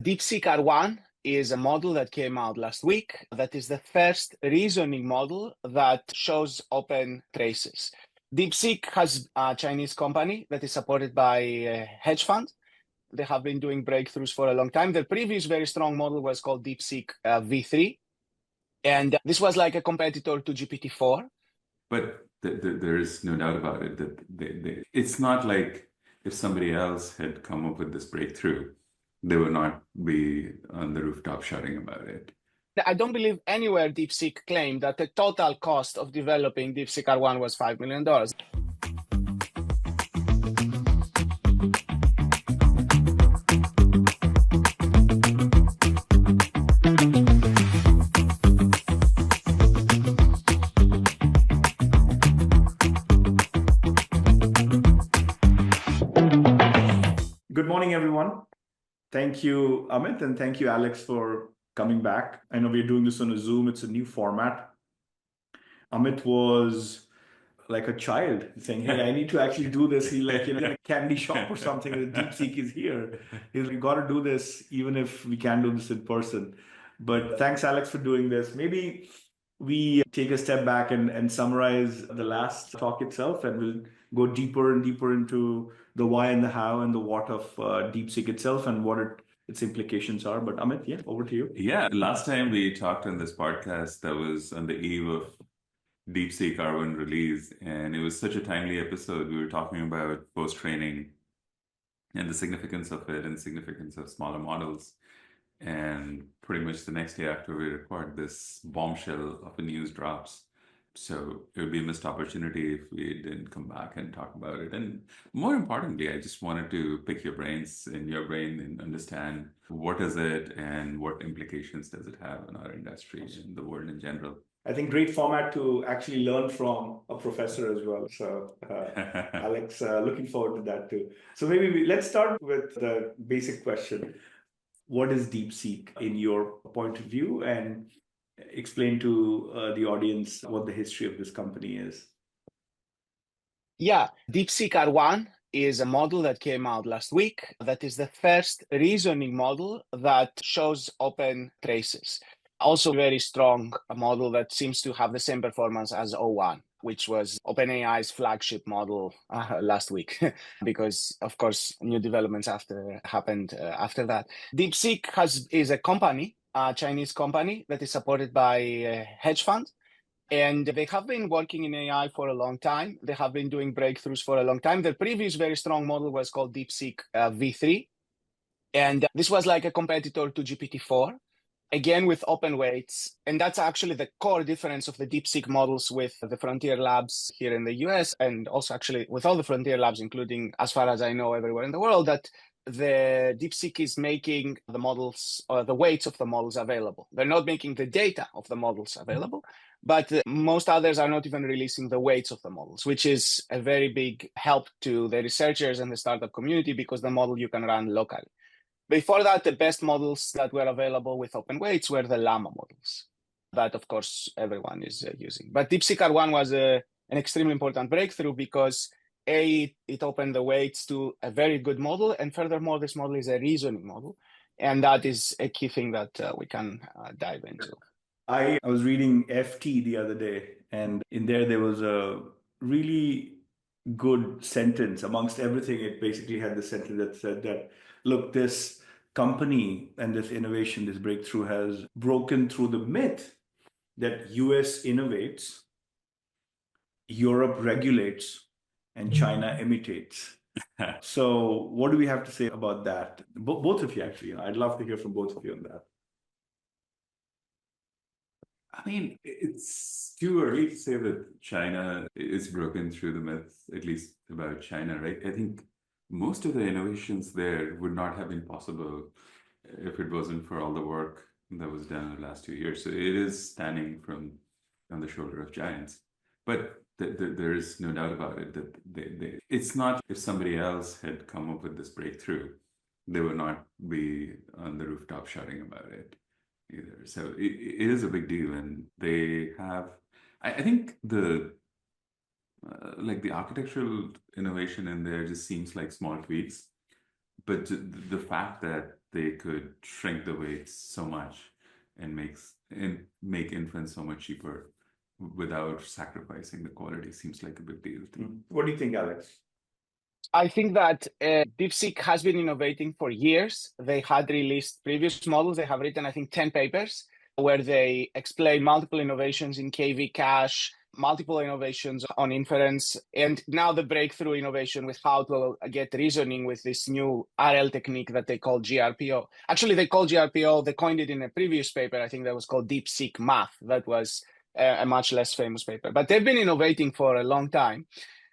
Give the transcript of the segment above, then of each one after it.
DeepSeek R1 is a model that came out last week that is the first reasoning model that shows open traces. DeepSeek has a Chinese company that is supported by a hedge fund. They have been doing breakthroughs for a long time. The previous very strong model was called DeepSeek V3. And this was like a competitor to GPT-4. But there is no doubt about it that it's not like if somebody else had come up with this breakthrough, they would not be on the rooftop shouting about it. I don't believe anywhere DeepSeek claimed that the total cost of developing DeepSeek R1 was $5 million. Good morning, everyone. Thank you, Amit, and thank you, Alex, for coming back. I know we're doing this on a Zoom. It's a new format. Amit was like a child saying, hey, I need to actually do this. He's like, in a candy shop or something. DeepSeek is here. He's like, we got to do this, even if we can't do this in person. But thanks, Alex, for doing this. Maybe we take a step back and summarize the last talk itself, and we'll go deeper and deeper into the why and the how and the what of DeepSeek itself and what its implications are. But Amit, yeah, over to you. Yeah, last time we talked on this podcast, that was on the eve of DeepSeek R1 release, and it was such a timely episode. We were talking about post-training and the significance of it and the significance of smaller models. And pretty much the next day after we record, this bombshell of a news drops. So it would be a missed opportunity if we didn't come back and talk about it. And more importantly, I just wanted to pick your brains and your brain and understand what is it and what implications does it have on our industry and the world in general. I think great format to actually learn from a professor as well. So Alex, looking forward to that too. So maybe let's start with the basic question. What is DeepSeek in your point of view, and explain to the audience what the history of this company is? Yeah, DeepSeek R1 is a model that came out last week that is the first reasoning model that shows open traces. Also very strong model that seems to have the same performance as O1, which was OpenAI's flagship model last week, because of course new developments happened after that. DeepSeek is a company, a Chinese company that is supported by a hedge fund. And they have been working in AI for a long time. They have been doing breakthroughs for a long time. The previous very strong model was called DeepSeek V3. And this was like a competitor to GPT-4, again with open weights. And that's actually the core difference of the DeepSeek models with the frontier labs here in the US, and also actually with all the frontier labs, including, as far as I know, everywhere in the world, that the DeepSeek is making the models, or the weights of the models available. They're not making the data of the models available, but most others are not even releasing the weights of the models, which is a very big help to the researchers and the startup community because the model you can run locally. Before that, the best models that were available with open weights were the Llama models that, of course, everyone is using. But DeepSeek R1 was an extremely important breakthrough because it opened the weights to a very good model. And furthermore, this model is a reasoning model. And that is a key thing that we can dive into. I was reading FT the other day, and in there was a really good sentence. Amongst everything, it basically had the sentence that said that, look, this company and this innovation, this breakthrough has broken through the myth that US innovates, Europe regulates, and China imitates. So what do we have to say about that? Both of you, actually. I'd love to hear from both of you on that. I mean, it's too early to say that China is broken through the myth, at least about China, right? I think most of the innovations there would not have been possible if it wasn't for all the work that was done in the last 2 years. So it is standing on the shoulder of giants. But there is no doubt about it that it's not if somebody else had come up with this breakthrough, they would not be on the rooftop shouting about it either. So it is a big deal, and they have, I think the architectural innovation in there just seems like small tweaks, but the fact that they could shrink the weights so much and make inference so much cheaper without sacrificing the quality seems like a big deal to me. What do you think, Alex? I think that DeepSeek has been innovating for years. They had released previous models. They have written, I think, 10 papers where they explain multiple innovations in KV cache, multiple innovations on inference, and now the breakthrough innovation with how to get reasoning with this new RL technique that they call GRPO. Actually, they call GRPO, they coined it in a previous paper, I think that was called DeepSeek Math. That was a much less famous paper. But they've been innovating for a long time.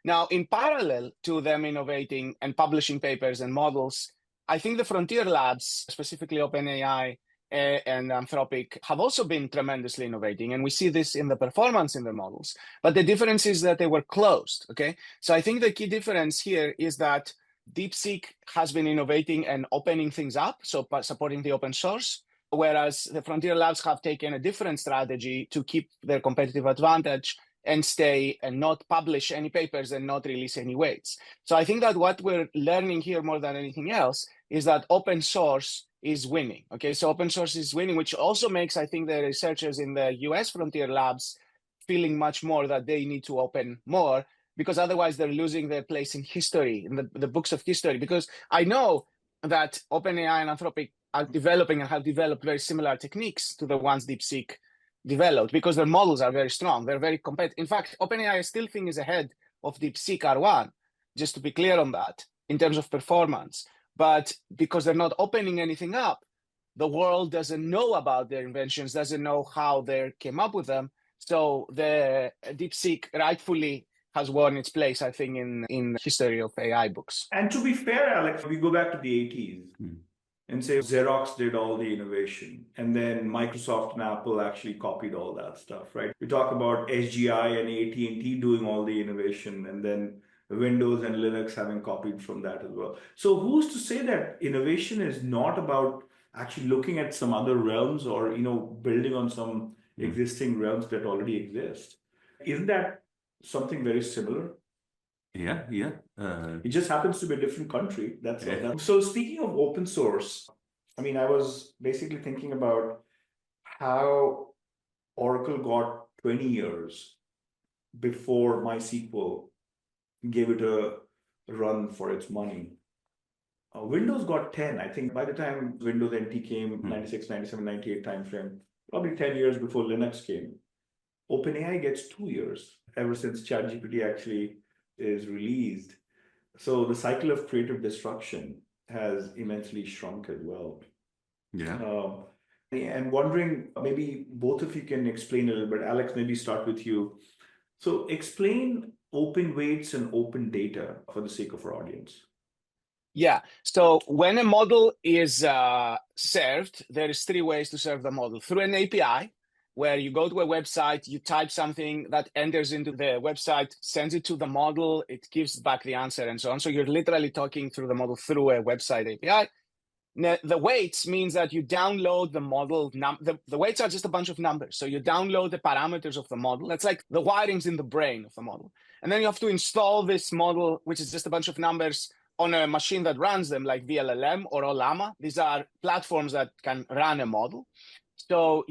Now, in parallel to them innovating and publishing papers and models, I think the frontier labs, specifically OpenAI and Anthropic, have also been tremendously innovating. And we see this in the performance in the models. But the difference is that they were closed, okay? So I think the key difference here is that DeepSeek has been innovating and opening things up, so supporting the open source, whereas the frontier labs have taken a different strategy to keep their competitive advantage and stay and not publish any papers and not release any weights. So I think that what we're learning here more than anything else is that open source is winning. Okay, so open source is winning, which also makes, I think, the researchers in the US frontier labs feeling much more that they need to open more, because otherwise they're losing their place in history, in the books of history. Because I know that OpenAI and Anthropic are developing and have developed very similar techniques to the ones DeepSeek developed, because their models are very strong. They're very competitive. In fact, OpenAI I still think is ahead of DeepSeek R1, just to be clear on that, in terms of performance. But because they're not opening anything up, the world doesn't know about their inventions, doesn't know how they came up with them. So the DeepSeek rightfully has won its place, I think, in history of AI books. And to be fair, Alex, we go back to the 80s. And say Xerox did all the innovation, and then Microsoft and Apple actually copied all that stuff, right? We talk about SGI and AT&T doing all the innovation, and then Windows and Linux having copied from that as well. So who's to say that innovation is not about actually looking at some other realms or, building on some existing realms that already exist? Isn't that something very similar? Yeah. It just happens to be a different country. That's all. So speaking of open source, I was basically thinking about how Oracle got 20 years before MySQL gave it a run for its money. Windows got 10. I think by the time Windows NT came, 96, 97, 98 timeframe, probably 10 years before Linux came. OpenAI gets 2 years ever since ChatGPT actually is released. So the cycle of creative destruction has immensely shrunk as well. Yeah. And wondering, maybe both of you can explain a little bit. Alex, maybe start with you. So explain open weights and open data for the sake of our audience. Yeah. So when a model is served, there is 3 ways to serve the model. Through an API, where you go to a website, you type something that enters into the website, sends it to the model, it gives back the answer and so on. So you're literally talking through the model through a website API. Now, the weights means that you download the model. The weights are just a bunch of numbers. So you download the parameters of the model. That's like the wirings in the brain of the model. And then you have to install this model, which is just a bunch of numbers, on a machine that runs them, like VLLM or Ollama. These are platforms that can run a model. So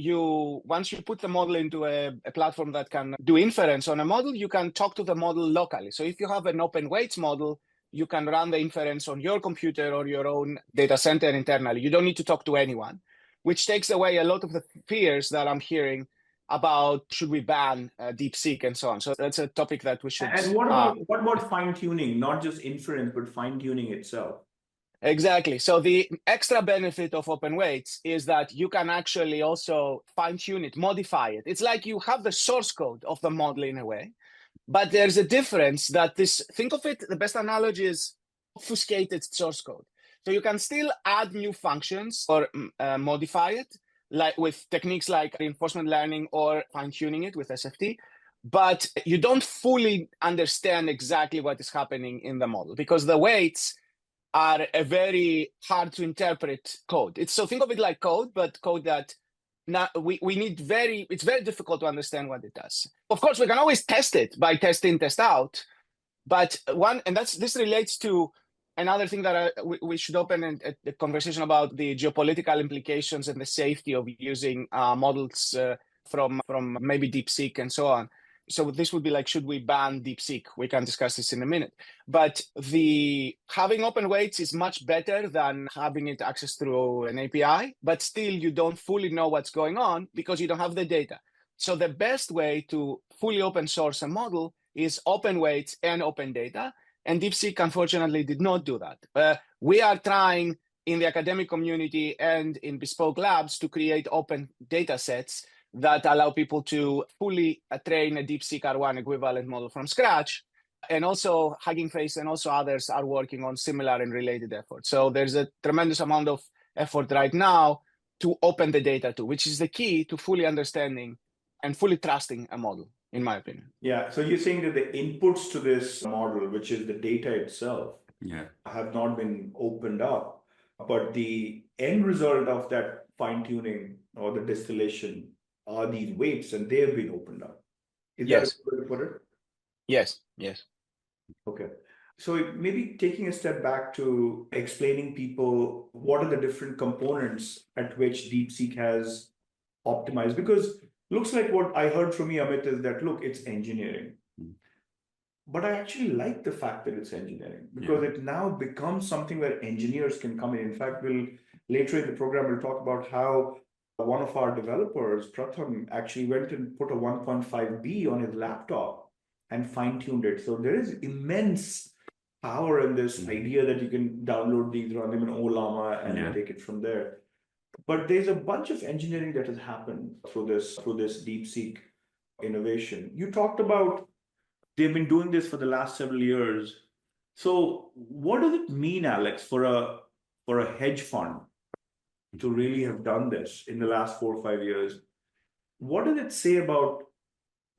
once you put the model into a platform that can do inference on a model, you can talk to the model locally. So if you have an open weights model, you can run the inference on your computer or your own data center internally. You don't need to talk to anyone, which takes away a lot of the fears that I'm hearing about should we ban DeepSeek and so on. So that's a topic that we should. And what about fine tuning? Not just inference, but fine tuning itself. Exactly. So the extra benefit of open weights is that you can actually also fine tune it, modify it. It's like you have the source code of the model in a way, but there's a difference that think of it, the best analogy is obfuscated source code. So you can still add new functions or modify it, like with techniques like reinforcement learning or fine tuning it with SFT, but you don't fully understand exactly what is happening in the model because the weights are a very hard to interpret code. So think of it like code, but code that it's very difficult to understand what it does. Of course, we can always test it by test in, test out. But this relates to another thing that we should open a conversation about the geopolitical implications and the safety of using models from maybe DeepSeek and so on. So this would be like, should we ban DeepSeek? We can discuss this in a minute. But having open weights is much better than having it accessed through an API, but still you don't fully know what's going on because you don't have the data. So the best way to fully open source a model is open weights and open data. And DeepSeek, unfortunately, did not do that. We are trying in the academic community and in bespoke labs to create open data sets that allow people to fully train a DeepSeek R1 equivalent model from scratch. And also Hugging Face and also others are working on similar and related efforts. So there's a tremendous amount of effort right now to open the data too, which is the key to fully understanding and fully trusting a model, in my opinion. Yeah. So you're saying that the inputs to this model, which is the data itself, have not been opened up, but the end result of that fine-tuning or the distillation are these weights, and they have been opened up. Is that a good way to put it? Yes. Okay. So maybe taking a step back to explaining people what are the different components at which DeepSeek has optimized, because looks like what I heard from you, Amit, is that, look, it's engineering. But I actually like the fact that it's engineering because it now becomes something where engineers can come in. In fact, later in the program, we'll talk about how one of our developers, Pratham, actually went and put a 1.5B on his laptop and fine-tuned it. So there is immense power in this idea that you can download these, run them in Olama, and take it from there. But there's a bunch of engineering that has happened through this DeepSeek innovation. You talked about they've been doing this for the last several years. So what does it mean, Alex, for a hedge fund to really have done this in the last 4 or 5 years? What does it say about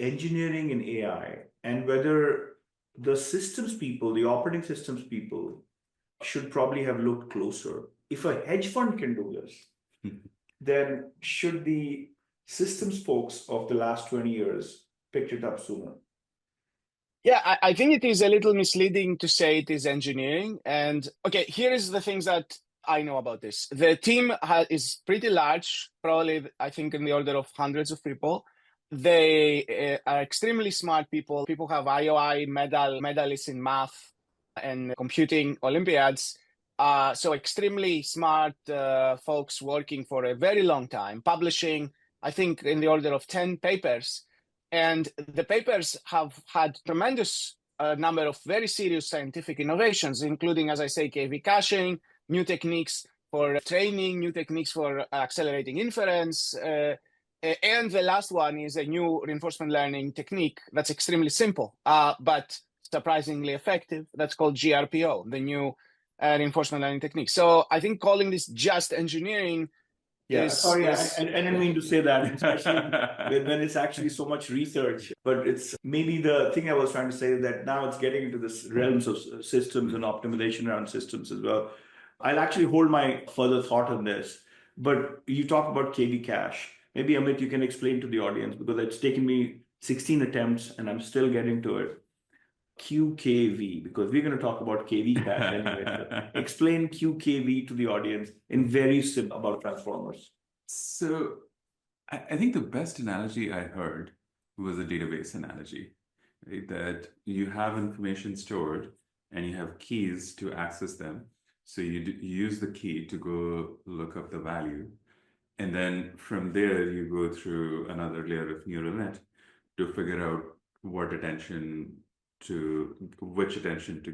engineering in AI and whether the systems people, the operating systems people, should probably have looked closer? If a hedge fund can do this, then should the systems folks of the last 20 years picked it up sooner? Yeah, I think it is a little misleading to say it is engineering. And okay, here is the things that I know about this. The team is pretty large, probably I think in the order of hundreds of people. They are extremely smart people. People have IOI medalists in math and computing Olympiads. So extremely smart folks working for a very long time, publishing, I think, in the order of 10 papers. And the papers have had tremendous number of very serious scientific innovations, including, as I say, KV caching, new techniques for training, new techniques for accelerating inference. And the last one is a new reinforcement learning technique that's extremely simple, but surprisingly effective. That's called GRPO, the new reinforcement learning technique. So I think calling this just engineering I didn't mean to say that, especially when it's actually so much research. But it's maybe the thing I was trying to say is that now it's getting into this realms of systems and optimization around systems as well. I'll actually hold my further thought on this. But you talk about KV cache. Maybe, Amit, you can explain to the audience, because it's taken me 16 attempts and I'm still getting to it. QKV, because we're going to talk about KV cache anyway. Explain QKV to the audience in very simple about transformers. So I think the best analogy I heard was a database analogy, right? That you have information stored and you have keys to access them. So you use the key to go look up the value. And then from there, you go through another layer of neural net to figure out which attention to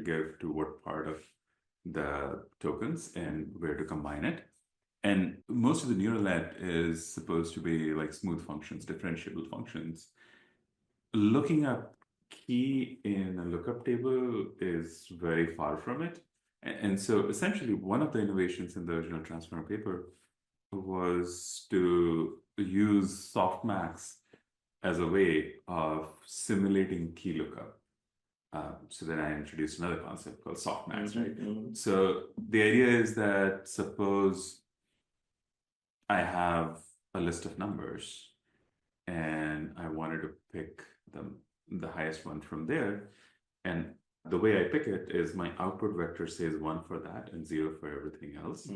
give to what part of the tokens and where to combine it. And most of the neural net is supposed to be like smooth functions, differentiable functions. Looking up key in a lookup table is very far from it. And so essentially one of the innovations in the original transformer paper was to use softmax as a way of simulating key lookup. So then I introduced another concept called softmax, right? Mm-hmm. So the idea is that suppose I have a list of numbers and I wanted to pick the highest one from there. And The way I pick it is my output vector says 1 for that and 0 for everything else.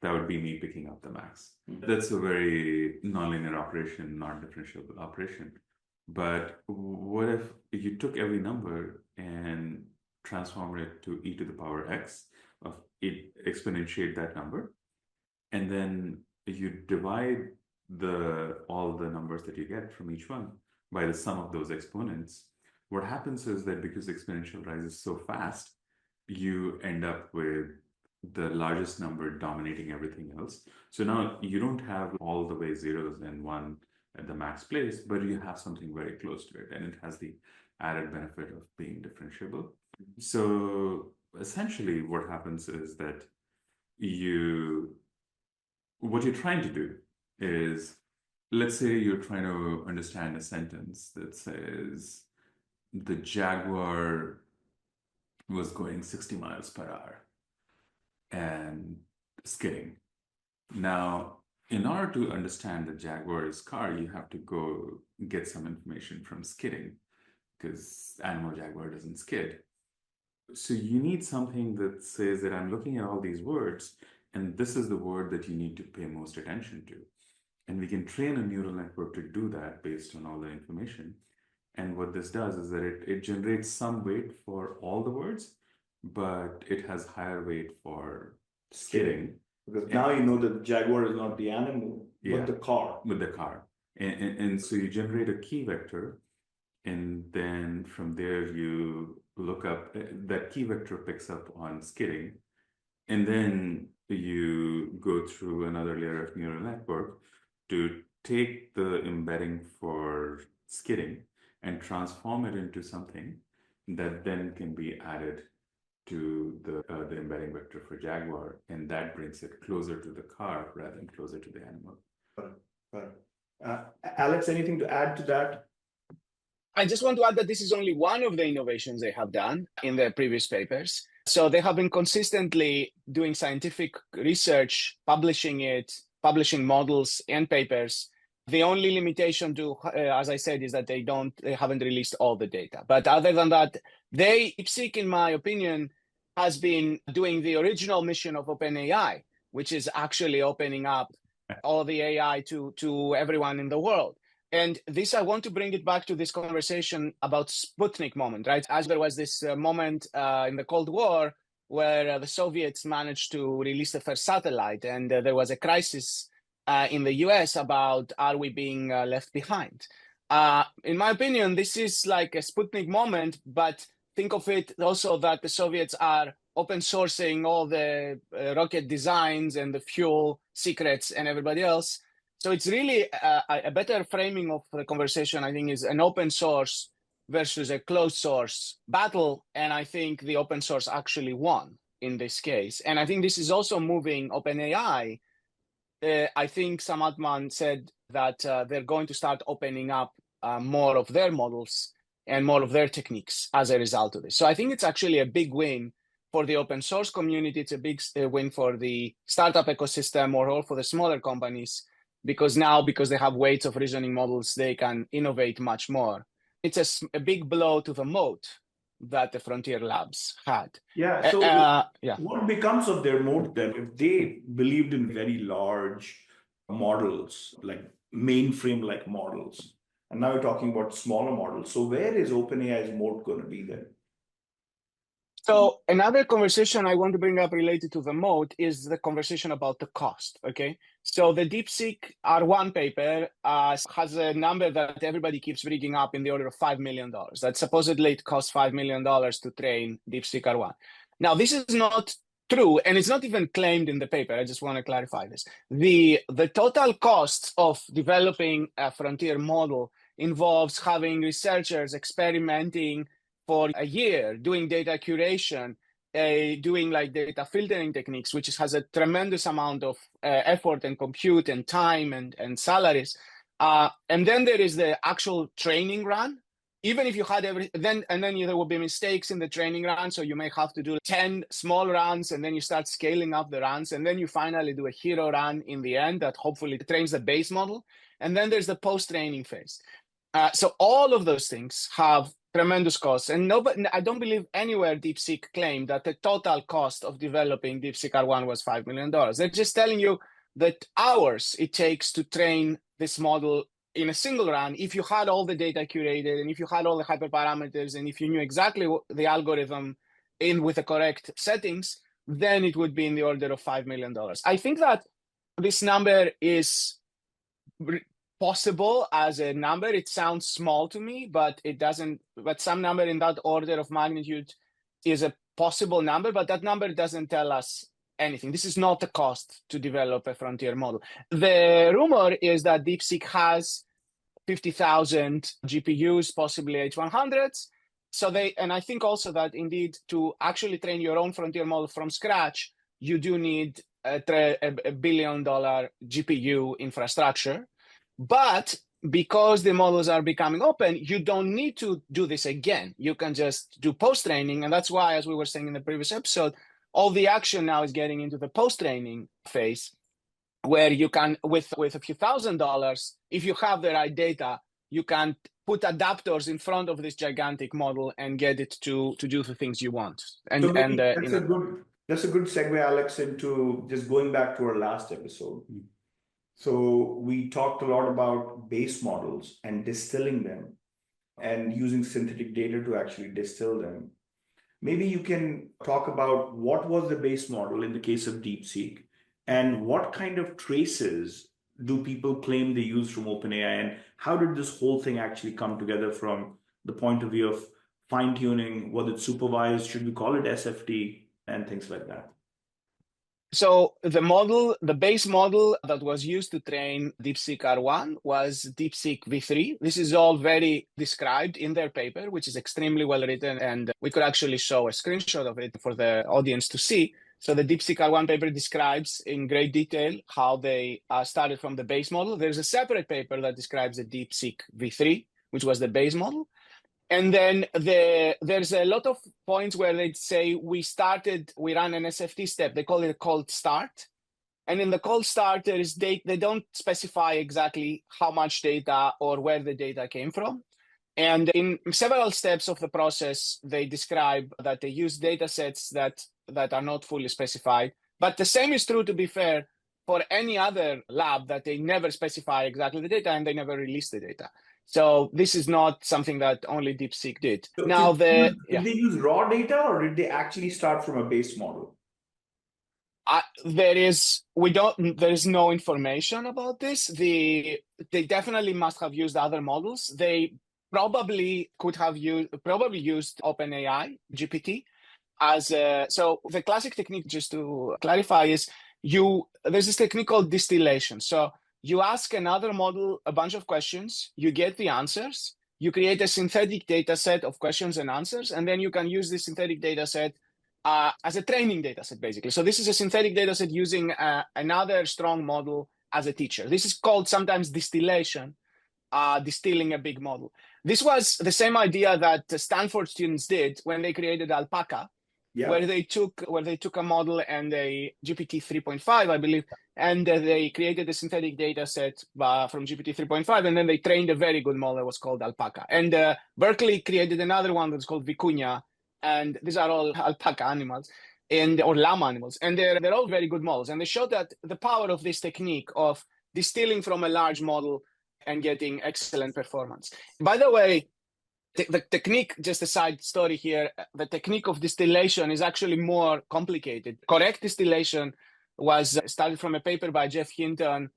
That would be me picking up the max. That's a very nonlinear operation, not differentiable operation. But what if you took every number and transformed it to e to the power x of it, exponentiate that number, and then you divide all the numbers that you get from each one by the sum of those exponents? What happens is that because exponential rises so fast, you end up with the largest number dominating everything else. So now you don't have all the way zeros and 1 at the max place, but you have something very close to it, and it has the added benefit of being differentiable. So essentially what happens is that what you're trying to do is, let's say you're trying to understand a sentence that says, the Jaguar was going 60 miles per hour and skidding. Now, in order to understand the Jaguar's car, you have to go get some information from skidding, because animal Jaguar doesn't skid. So you need something that says that I'm looking at all these words, and this is the word that you need to pay most attention to. And we can train a neural network to do that based on all the information. And what this does is that it generates some weight for all the words, but it has higher weight for skidding. Because now you know that the Jaguar is not the animal, but the car. With the car. And so you generate a key vector, and then from there you look up, that key vector picks up on skidding, and then you go through another layer of neural network to take the embedding for skidding and transform it into something that then can be added to the embedding vector for Jaguar, and that brings it closer to the car rather than closer to the animal. Alex, anything to add to that? I just want to add that this is only one of the innovations they have done in their previous papers. So they have been consistently doing scientific research, publishing models and papers. The only limitation to, as I said, is that they haven't released all the data. But other than that, DeepSeek, in my opinion, has been doing the original mission of OpenAI, which is actually opening up all the AI to everyone in the world. And this, I want to bring it back to this conversation about Sputnik moment, right? As there was this moment in the Cold War where the Soviets managed to release the first satellite, and there was a crisis in the US about, are we being left behind? In my opinion, this is like a Sputnik moment, but think of it also that the Soviets are open sourcing all the rocket designs and the fuel secrets and everybody else. So it's really a better framing of the conversation, I think, is an open source versus a closed source battle. And I think the open source actually won in this case. And I think this is also moving OpenAI. I think Sam Altman said that they're going to start opening up more of their models and more of their techniques as a result of this. So I think it's actually a big win for the open source community. It's a big win for the startup ecosystem or for the smaller companies, because they have weights of reasoning models, they can innovate much more. It's a big blow to the moat that the Frontier Labs had. Yeah. So what becomes of their moat then? If they believed in very large models, like mainframe-like models, and now we're talking about smaller models. So where is OpenAI's moat going to be then? So another conversation I want to bring up related to the moat is the conversation about the cost, okay? So the DeepSeek R1 paper has a number that everybody keeps bringing up in the order of $5 million. That supposedly it costs $5 million to train DeepSeek R1. Now, this is not true, and it's not even claimed in the paper. I just want to clarify this. The total cost of developing a frontier model involves having researchers experimenting for a year, doing data curation, doing like data filtering techniques, which has a tremendous amount of effort and compute and time and salaries. And then there is the actual training run. Even if you had then there will be mistakes in the training run. So you may have to do 10 small runs, and then you start scaling up the runs. And then you finally do a hero run in the end that hopefully trains the base model. And then there's the post-training phase. So all of those things have Tremendous costs. And I don't believe anywhere DeepSeek claimed that the total cost of developing DeepSeek R1 was $5 million. They're just telling you that hours it takes to train this model in a single run. If you had all the data curated, and if you had all the hyperparameters, and if you knew exactly the algorithm in with the correct settings, then it would be in the order of $5 million. I think that this number is possible as a number. It sounds small to me, but it doesn't. But some number in that order of magnitude is a possible number, but that number doesn't tell us anything. This is not the cost to develop a frontier model. The rumor is that DeepSeek has 50,000 GPUs, possibly H100s. So and I think also that indeed to actually train your own frontier model from scratch, you do need a $1 billion GPU infrastructure. But because the models are becoming open, you don't need to do this again. You can just do post-training. And that's why, as we were saying in the previous episode, all the action now is getting into the post-training phase, where you can, with a few $1,000s, if you have the right data, you can put adapters in front of this gigantic model and get it to do the things you want. And, that's a good segue, Alex, into just going back to our last episode. So we talked a lot about base models and distilling them and using synthetic data to actually distill them. Maybe you can talk about what was the base model in the case of DeepSeek, and what kind of traces do people claim they use from OpenAI, and how did this whole thing actually come together from the point of view of fine-tuning? Was it supervised? Should we call it SFT and things like that? So the base model that was used to train DeepSeek R1 was DeepSeek V3. This is all very described in their paper, which is extremely well written, and we could actually show a screenshot of it for the audience to see. So the DeepSeek R1 paper describes in great detail how they started from the base model. There's a separate paper that describes the DeepSeek V3, which was the base model. And then there's a lot of points where they say we ran an SFT step. They call it a cold start. And in the cold start, they don't specify exactly how much data or where the data came from. And in several steps of the process, they describe that they use data sets that are not fully specified. But the same is true, to be fair, for any other lab, that they never specify exactly the data and they never release the data. So this is not something that only DeepSeek did. So now, did they use raw data, or did they actually start from a base model? There is no information about this. They definitely must have used other models. They probably used OpenAI GPT so the classic technique, just to clarify, is there's this technique called distillation. So you ask another model a bunch of questions, you get the answers, you create a synthetic data set of questions and answers, and then you can use this synthetic data set as a training data set, basically. So this is a synthetic data set using another strong model as a teacher. This is called sometimes distillation, distilling a big model. This was the same idea that the Stanford students did when they created Alpaca, where they took a model and a GPT 3.5, I believe, and they created a synthetic data set from GPT 3.5, and then they trained a very good model that was called Alpaca. And Berkeley created another one that's called Vicuña, and these are all alpaca animals or llama animals, and they're all very good models. And they showed that the power of this technique of distilling from a large model and getting excellent performance. By the way, the technique, just a side story here, the technique of distillation is actually more complicated. Correct distillation was started from a paper by Jeff Hinton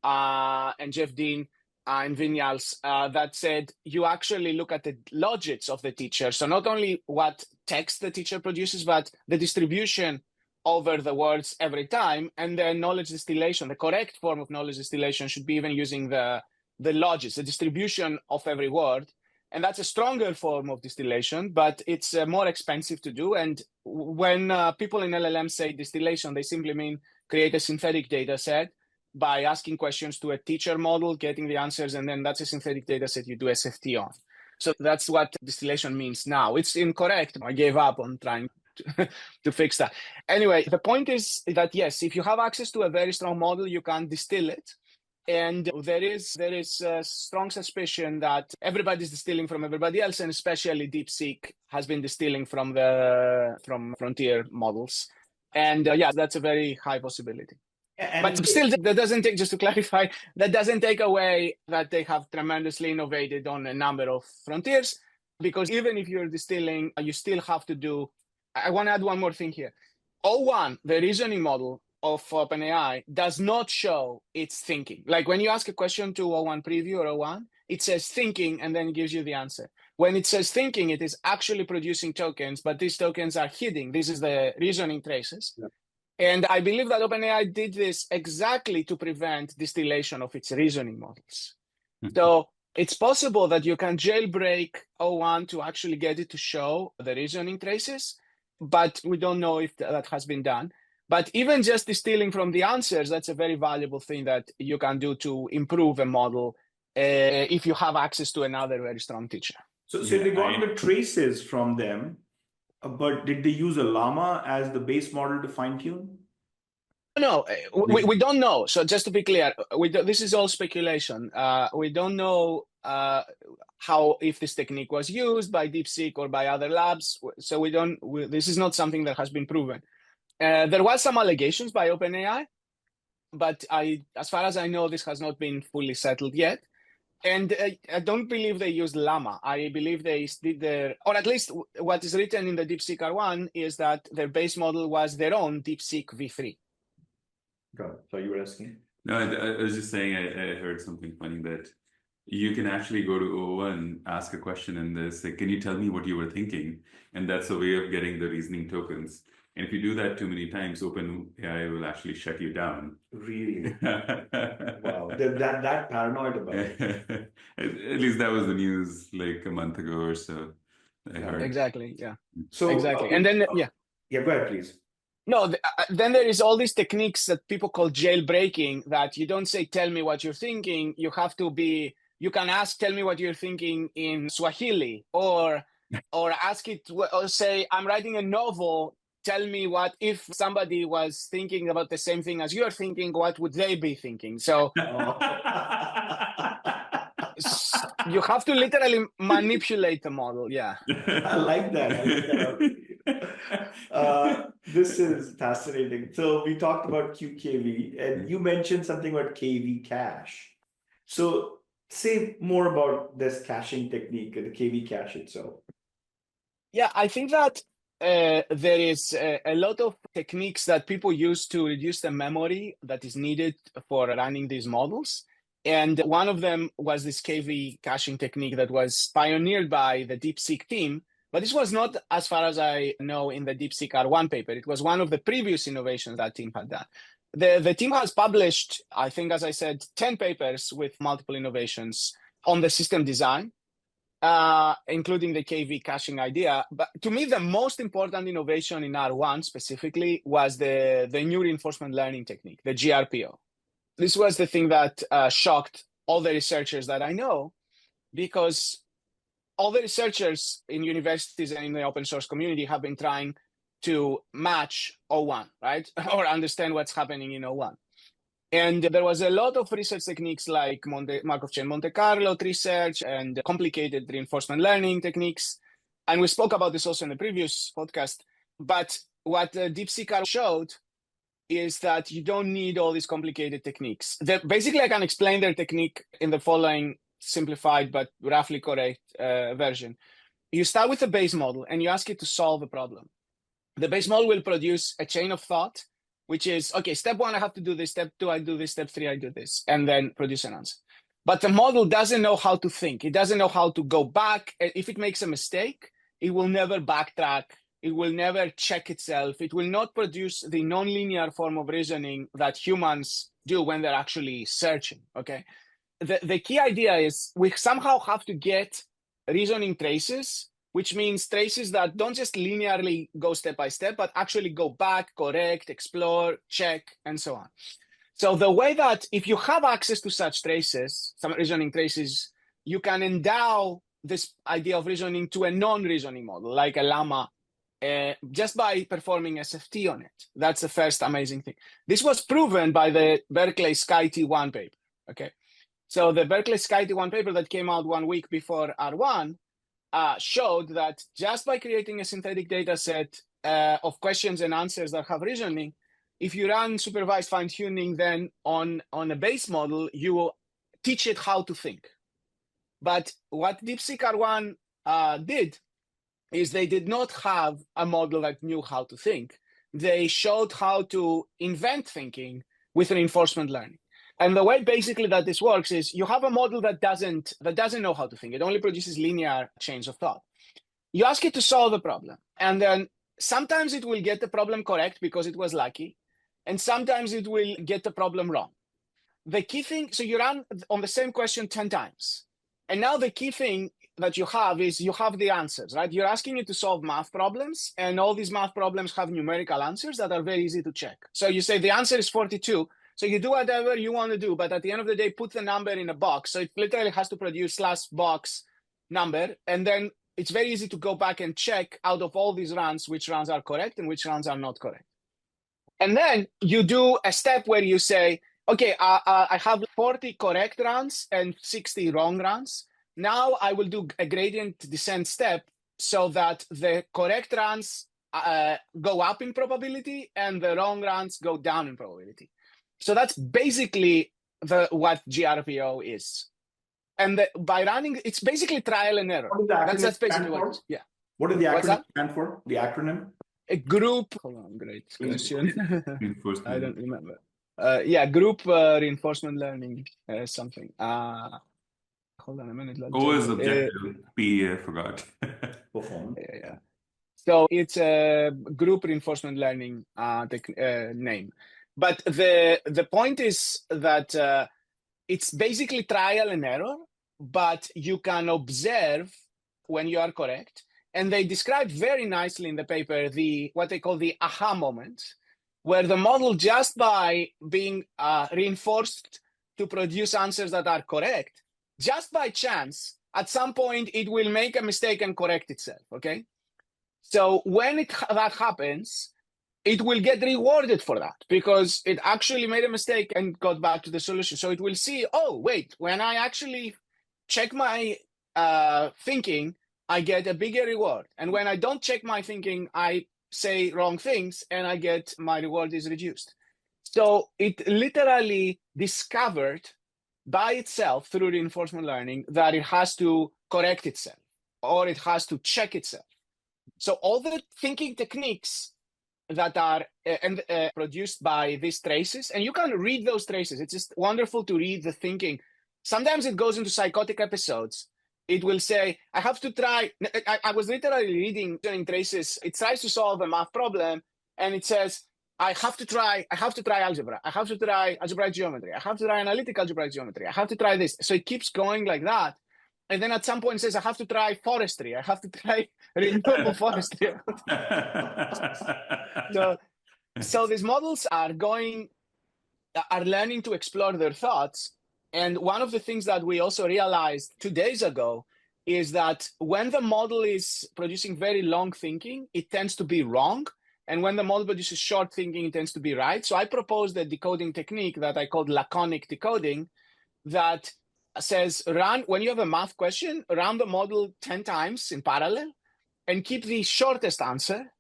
and Jeff Dean and Vinyals that said you actually look at the logics of the teacher. So not only what text the teacher produces, but the distribution over the words every time. And then knowledge distillation, the correct form of knowledge distillation should be even using the logics, the distribution of every word. And that's a stronger form of distillation, but it's more expensive to do. And when people in LLM say distillation, they simply mean create a synthetic data set by asking questions to a teacher model, getting the answers, and then that's a synthetic data set you do SFT on. So that's what distillation means now. It's incorrect. I gave up on trying to fix that. Anyway, the point is that, yes, if you have access to a very strong model, you can distill it. And there is a strong suspicion that everybody's distilling from everybody else, and especially DeepSeek has been distilling from frontier models. And that's a very high possibility. But still, that doesn't take, just to clarify, that doesn't take away that they have tremendously innovated on a number of frontiers, because even if you're distilling, you still have to do, I want to add one more thing here. O1, the reasoning model of OpenAI, does not show its thinking. Like when you ask a question to O1 preview or O1, it says thinking and then it gives you the answer. When it says thinking, it is actually producing tokens, but these tokens are hidden. This is the reasoning traces. Yeah. And I believe that OpenAI did this exactly to prevent distillation of its reasoning models. Mm-hmm. So it's possible that you can jailbreak O1 to actually get it to show the reasoning traces, but we don't know if that has been done. But even just distilling from the answers, that's a very valuable thing that you can do to improve a model if you have access to another very strong teacher. So they got the traces from them, but did they use a llama as the base model to fine-tune? No, we don't know. So just to be clear, this is all speculation. We don't know how, if this technique was used by DeepSeek or by other labs. So this is not something that has been proven. There was some allegations by OpenAI, but as far as I know, this has not been fully settled yet. And I don't believe they used llama. I believe they did or at least what is written in the DeepSeek R1 is that their base model was their own DeepSeek V3. Got it. So you were asking? No, I was just saying I heard something funny that you can actually go to O1, ask a question, and they say, can you tell me what you were thinking? And that's a way of getting the reasoning tokens. And if you do that too many times, OpenAI will actually shut you down. Really? Wow. They're that paranoid about it. At least that was the news like a month ago or so. I heard. Exactly. Yeah. So exactly. And then Yeah, go ahead, please. No, then there is all these techniques that people call jailbreaking, that you don't say, tell me what you're thinking. You have to you can ask, tell me what you're thinking in Swahili, or ask it, or say, I'm writing a novel. Tell me what, if somebody was thinking about the same thing as you're thinking, what would they be thinking? So you have to literally manipulate the model. Yeah. I like that. This is fascinating. So we talked about QKV, and you mentioned something about KV cache. So say more about this caching technique, the KV cache itself. Yeah, I think that there is a lot of techniques that people use to reduce the memory that is needed for running these models. And one of them was this KV caching technique that was pioneered by the DeepSeek team. But this was not, as far as I know, in the DeepSeek R1 paper. It was one of the previous innovations that team had done. The team has published, I think, as I said, 10 papers with multiple innovations on the system design, including the KV caching idea. But to me, the most important innovation in R1 specifically was the new reinforcement learning technique, the GRPO. This was the thing that shocked all the researchers that I know, because all the researchers in universities and in the open source community have been trying to match O1, right? Or understand what's happening in O1. And there was a lot of research techniques like Markov chain Monte Carlo research and complicated reinforcement learning techniques. And we spoke about this also in the previous podcast. But what DeepSeek R showed is that you don't need all these complicated techniques. Basically, I can explain their technique in the following simplified but roughly correct version. You start with a base model and you ask it to solve a problem. The base model will produce a chain of thought, which is, okay, step 1, I have to do this. Step 2, I do this. Step 3, I do this. And then produce an answer. But the model doesn't know how to think. It doesn't know how to go back. If it makes a mistake, it will never backtrack. It will never check itself. It will not produce the nonlinear form of reasoning that humans do when they're actually searching, okay? The key idea is we somehow have to get reasoning traces, which means traces that don't just linearly go step by step, but actually go back, correct, explore, check, and so on. So the way that if you have access to such traces, some reasoning traces, you can endow this idea of reasoning to a non-reasoning model, like a llama, just by performing SFT on it. That's the first amazing thing. This was proven by the Berkeley SkyT1 paper. Okay. So the Berkeley Sky T1 paper that came out 1 week before R1 showed that just by creating a synthetic data set of questions and answers that have reasoning, if you run supervised fine-tuning then on a base model, you will teach it how to think. But what DeepSeek R1 did is they did not have a model that knew how to think. They showed how to invent thinking with reinforcement learning. And the way basically that this works is you have a model that doesn't know how to think. It only produces linear chains of thought. You ask it to solve a problem, and then sometimes it will get the problem correct because it was lucky, and sometimes it will get the problem wrong. The key thing, so you run on the same question 10 times. And now the key thing that you have is you have the answers, right? You're asking it to solve math problems, and all these math problems have numerical answers that are very easy to check. So you say the answer is 42. So you do whatever you want to do, but at the end of the day, put the number in a box. So it literally has to produce /box number. And then it's very easy to go back and check out of all these runs, which runs are correct and which runs are not correct. And then you do a step where you say, okay, I have 40 correct runs and 60 wrong runs. Now I will do a gradient descent step so that the correct runs go up in probability and the wrong runs go down in probability. So that's basically what GRPO is. And by running, it's basically trial and error. That's basically what it is. Yeah. What does the acronym stand for? The acronym? A group. Hold on, great question. I don't remember. Group reinforcement learning something. Hold on a minute. O is objective. P, I forgot. Performance. Yeah. So it's a group reinforcement learning name. But the point is that it's basically trial and error, but you can observe when you are correct. And they describe very nicely in the paper what they call the aha moment, where the model, just by being reinforced to produce answers that are correct, just by chance, at some point, it will make a mistake and correct itself, okay? So when that happens, it will get rewarded for that because it actually made a mistake and got back to the solution. So it will see, oh, wait, when I actually check my thinking, I get a bigger reward. And when I don't check my thinking, I say wrong things and my reward is reduced. So it literally discovered by itself through reinforcement learning that it has to correct itself or it has to check itself. So all the thinking techniques that are produced by these traces, and you can read those traces. It's just wonderful to read the thinking. Sometimes it goes into psychotic episodes. It will say, I have to try. I was literally reading traces. It tries to solve a math problem, and it says, I have to try algebra. I have to try algebraic geometry. I have to try analytic algebraic geometry. I have to try this. So it keeps going like that. And then at some point it says, I have to try forestry. I have to try renewable forestry. So these models are learning to explore their thoughts. And one of the things that we also realized 2 days ago is that when the model is producing very long thinking, it tends to be wrong. And when the model produces short thinking, it tends to be right. So I proposed a decoding technique that I called laconic decoding that says when you have a math question, run the model 10 times in parallel and keep the shortest answer.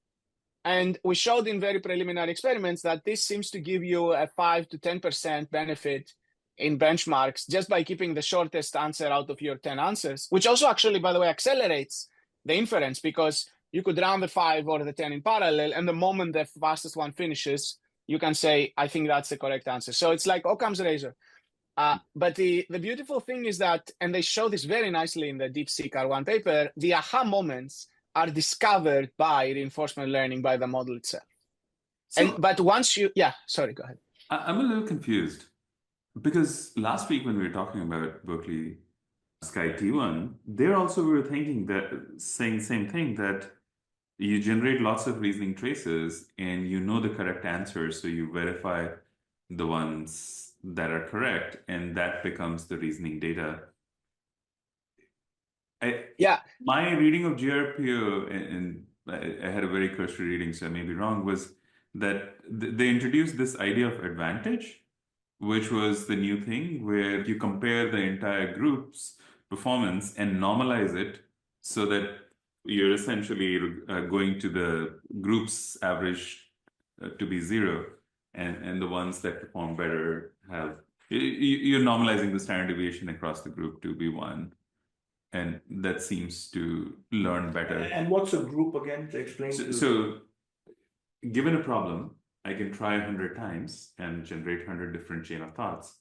And we showed in very preliminary experiments that this seems to give you a 5 to 10% benefit in benchmarks just by keeping the shortest answer out of your 10 answers, which also actually, by the way, accelerates the inference because you could run the 5 or the 10 in parallel, and the moment the fastest one finishes, you can say, I think that's the correct answer. So it's like Occam's razor. But the beautiful thing is that, and they show this very nicely in the DeepSeek R1 paper, the aha moments are discovered by reinforcement learning by the model itself. But once go ahead. I'm a little confused because last week when we were talking about Berkeley Sky T1, there also we were saying the same thing, that you generate lots of reasoning traces and you know the correct answers, so you verify the ones that are correct, and that becomes the reasoning data. My reading of GRPO, and I had a very cursory reading, so I may be wrong, was that they introduced this idea of advantage, which was the new thing where you compare the entire group's performance and normalize it so that you're essentially going to the group's average to be zero, and the ones that perform better have, you're normalizing the standard deviation across the group to be 1. And that seems to learn better. And what's a group again, to explain? So given a problem, I can try 100 times and generate 100 different chain of thoughts.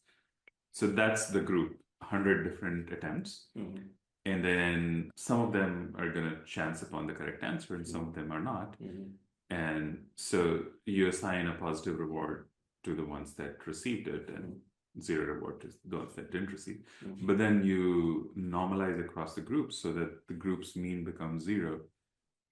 So that's the group, 100 different attempts. Mm-hmm. And then some of them are going to chance upon the correct answer and some of them are not. Mm-hmm. And so you assign a positive reward to the ones that received it and 0 reward to the ones that didn't receive. Mm-hmm. But then you normalize across the groups so that the group's mean becomes 0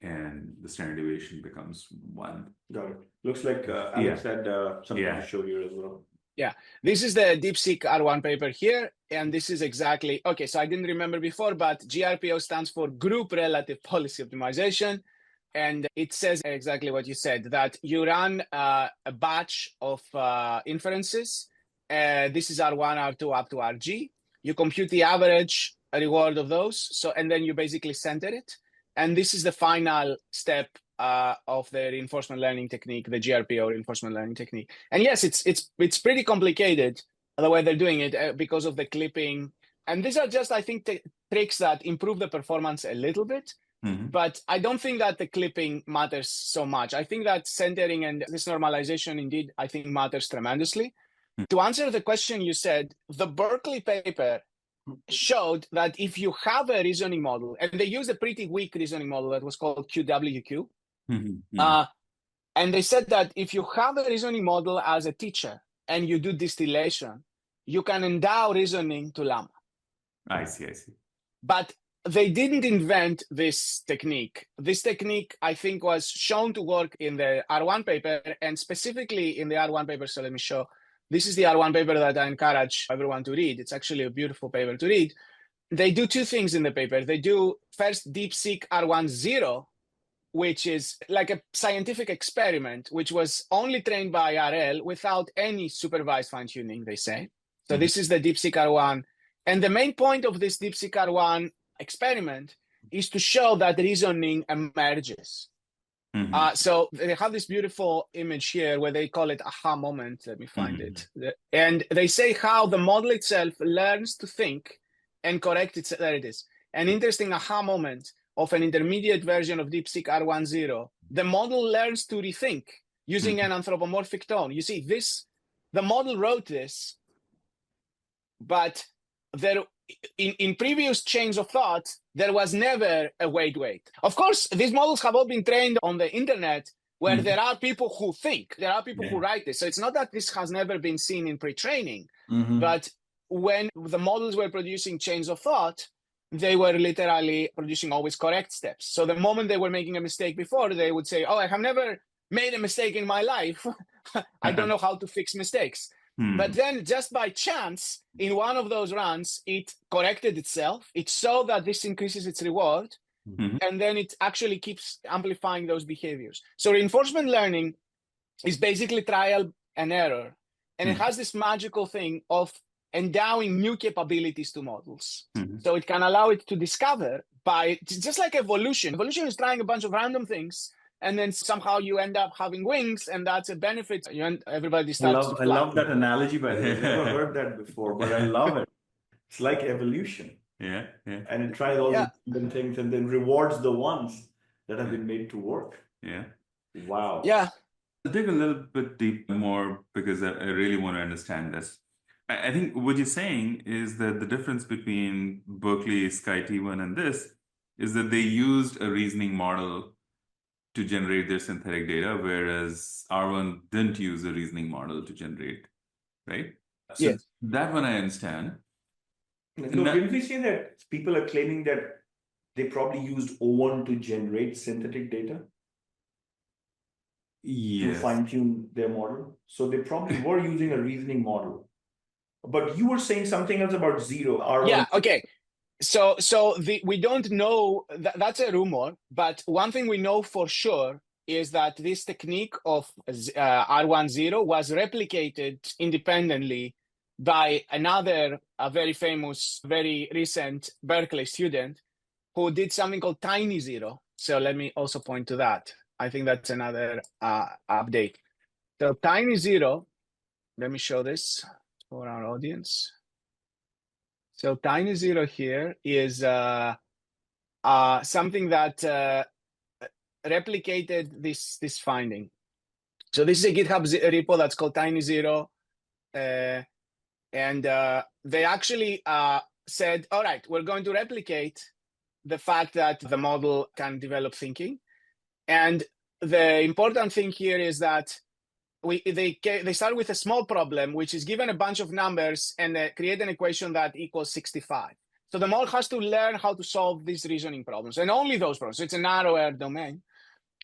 and the standard deviation becomes 1. Got it. Looks like Alex had something to show you as well. Yeah, this is the DeepSeek R1 paper here. And this is exactly, okay, so I didn't remember before, but GRPO stands for Group Relative Policy Optimization. And it says exactly what you said, that you run a batch of inferences. This is R1, R2, up to RG. You compute the average reward of those. So, and then you basically center it. And this is the final step of the reinforcement learning technique, the GRPO reinforcement learning technique. And yes, it's pretty complicated the way they're doing it because of the clipping. And these are just, I think, tricks that improve the performance a little bit. Mm-hmm. But I don't think that the clipping matters so much. I think that centering and this normalization indeed, I think, matters tremendously. Mm-hmm. To answer the question you said, the Berkeley paper showed that if you have a reasoning model, and they used a pretty weak reasoning model that was called QWQ, mm-hmm. And they said that if you have a reasoning model as a teacher and you do distillation, you can endow reasoning to Llama. I see. But they didn't invent this technique. This technique, I think, was shown to work in the R1 paper, and specifically in the R1 paper. So let me show. This is the R1 paper that I encourage everyone to read. It's actually a beautiful paper to read. They do 2 things in the paper. They do first DeepSeek R1 0, which is like a scientific experiment, which was only trained by RL without any supervised fine-tuning, they say. So this is the DeepSeek R1. And the main point of this DeepSeek R1 experiment is to show that reasoning emerges. Mm-hmm. So they have this beautiful image here where they call it aha moment. Let me find it. And they say how the model itself learns to think and correct it. There it is. An interesting aha moment of an intermediate version of DeepSeek R1 0. The model learns to rethink using an anthropomorphic tone. You see, the model wrote this, but there in previous chains of thought, there was never a wait. Of course, these models have all been trained on the internet where there are people who think, there are people who write this. So it's not that this has never been seen in pre-training, but when the models were producing chains of thought, they were literally producing always correct steps. So the moment they were making a mistake before, they would say, oh, I have never made a mistake in my life. I don't know how to fix mistakes. But then just by chance, in one of those runs, it corrected itself. It saw that this increases its reward. And then it actually keeps amplifying those behaviors. So reinforcement learning is basically trial and error. And it has this magical thing of endowing new capabilities to models. So it can allow it to discover by, just like evolution. Evolution is trying a bunch of random things, and then somehow you end up having wings, and that's a benefit. Everybody starts to fly. I love that analogy, by the way. I've never heard that before, but I love it. It's like evolution. Yeah. And it tries all the different things and then rewards the ones that have been made to work. Yeah. Wow. Yeah. I'll dig a little bit deep more because I really want to understand this. I think what you're saying is that the difference between Berkeley, Sky T1 and this is that they used a reasoning model to generate their synthetic data, whereas R1 didn't use a reasoning model to generate, right? So yes. That one I understand. No, didn't we say that people are claiming that they probably used O1 to generate synthetic data? Yes. To fine-tune their model. So they probably were using a reasoning model. But you were saying something else about zero. R1. Yeah, okay. So we don't know, that's a rumor, but one thing we know for sure is that this technique of R10 was replicated independently by another very famous, very recent Berkeley student who did something called Tiny Zero. So let me also point to that. I think that's another update. So Tiny Zero, let me show this for our audience. So Tiny Zero here is something that replicated this finding. So this is a GitHub repo that's called Tiny Zero. And they actually said, all right, we're going to replicate the fact that the model can develop thinking. And the important thing here is that they start with a small problem, which is given a bunch of numbers and create an equation that equals 65. So the model has to learn how to solve these reasoning problems, and only those problems. So it's a narrower domain.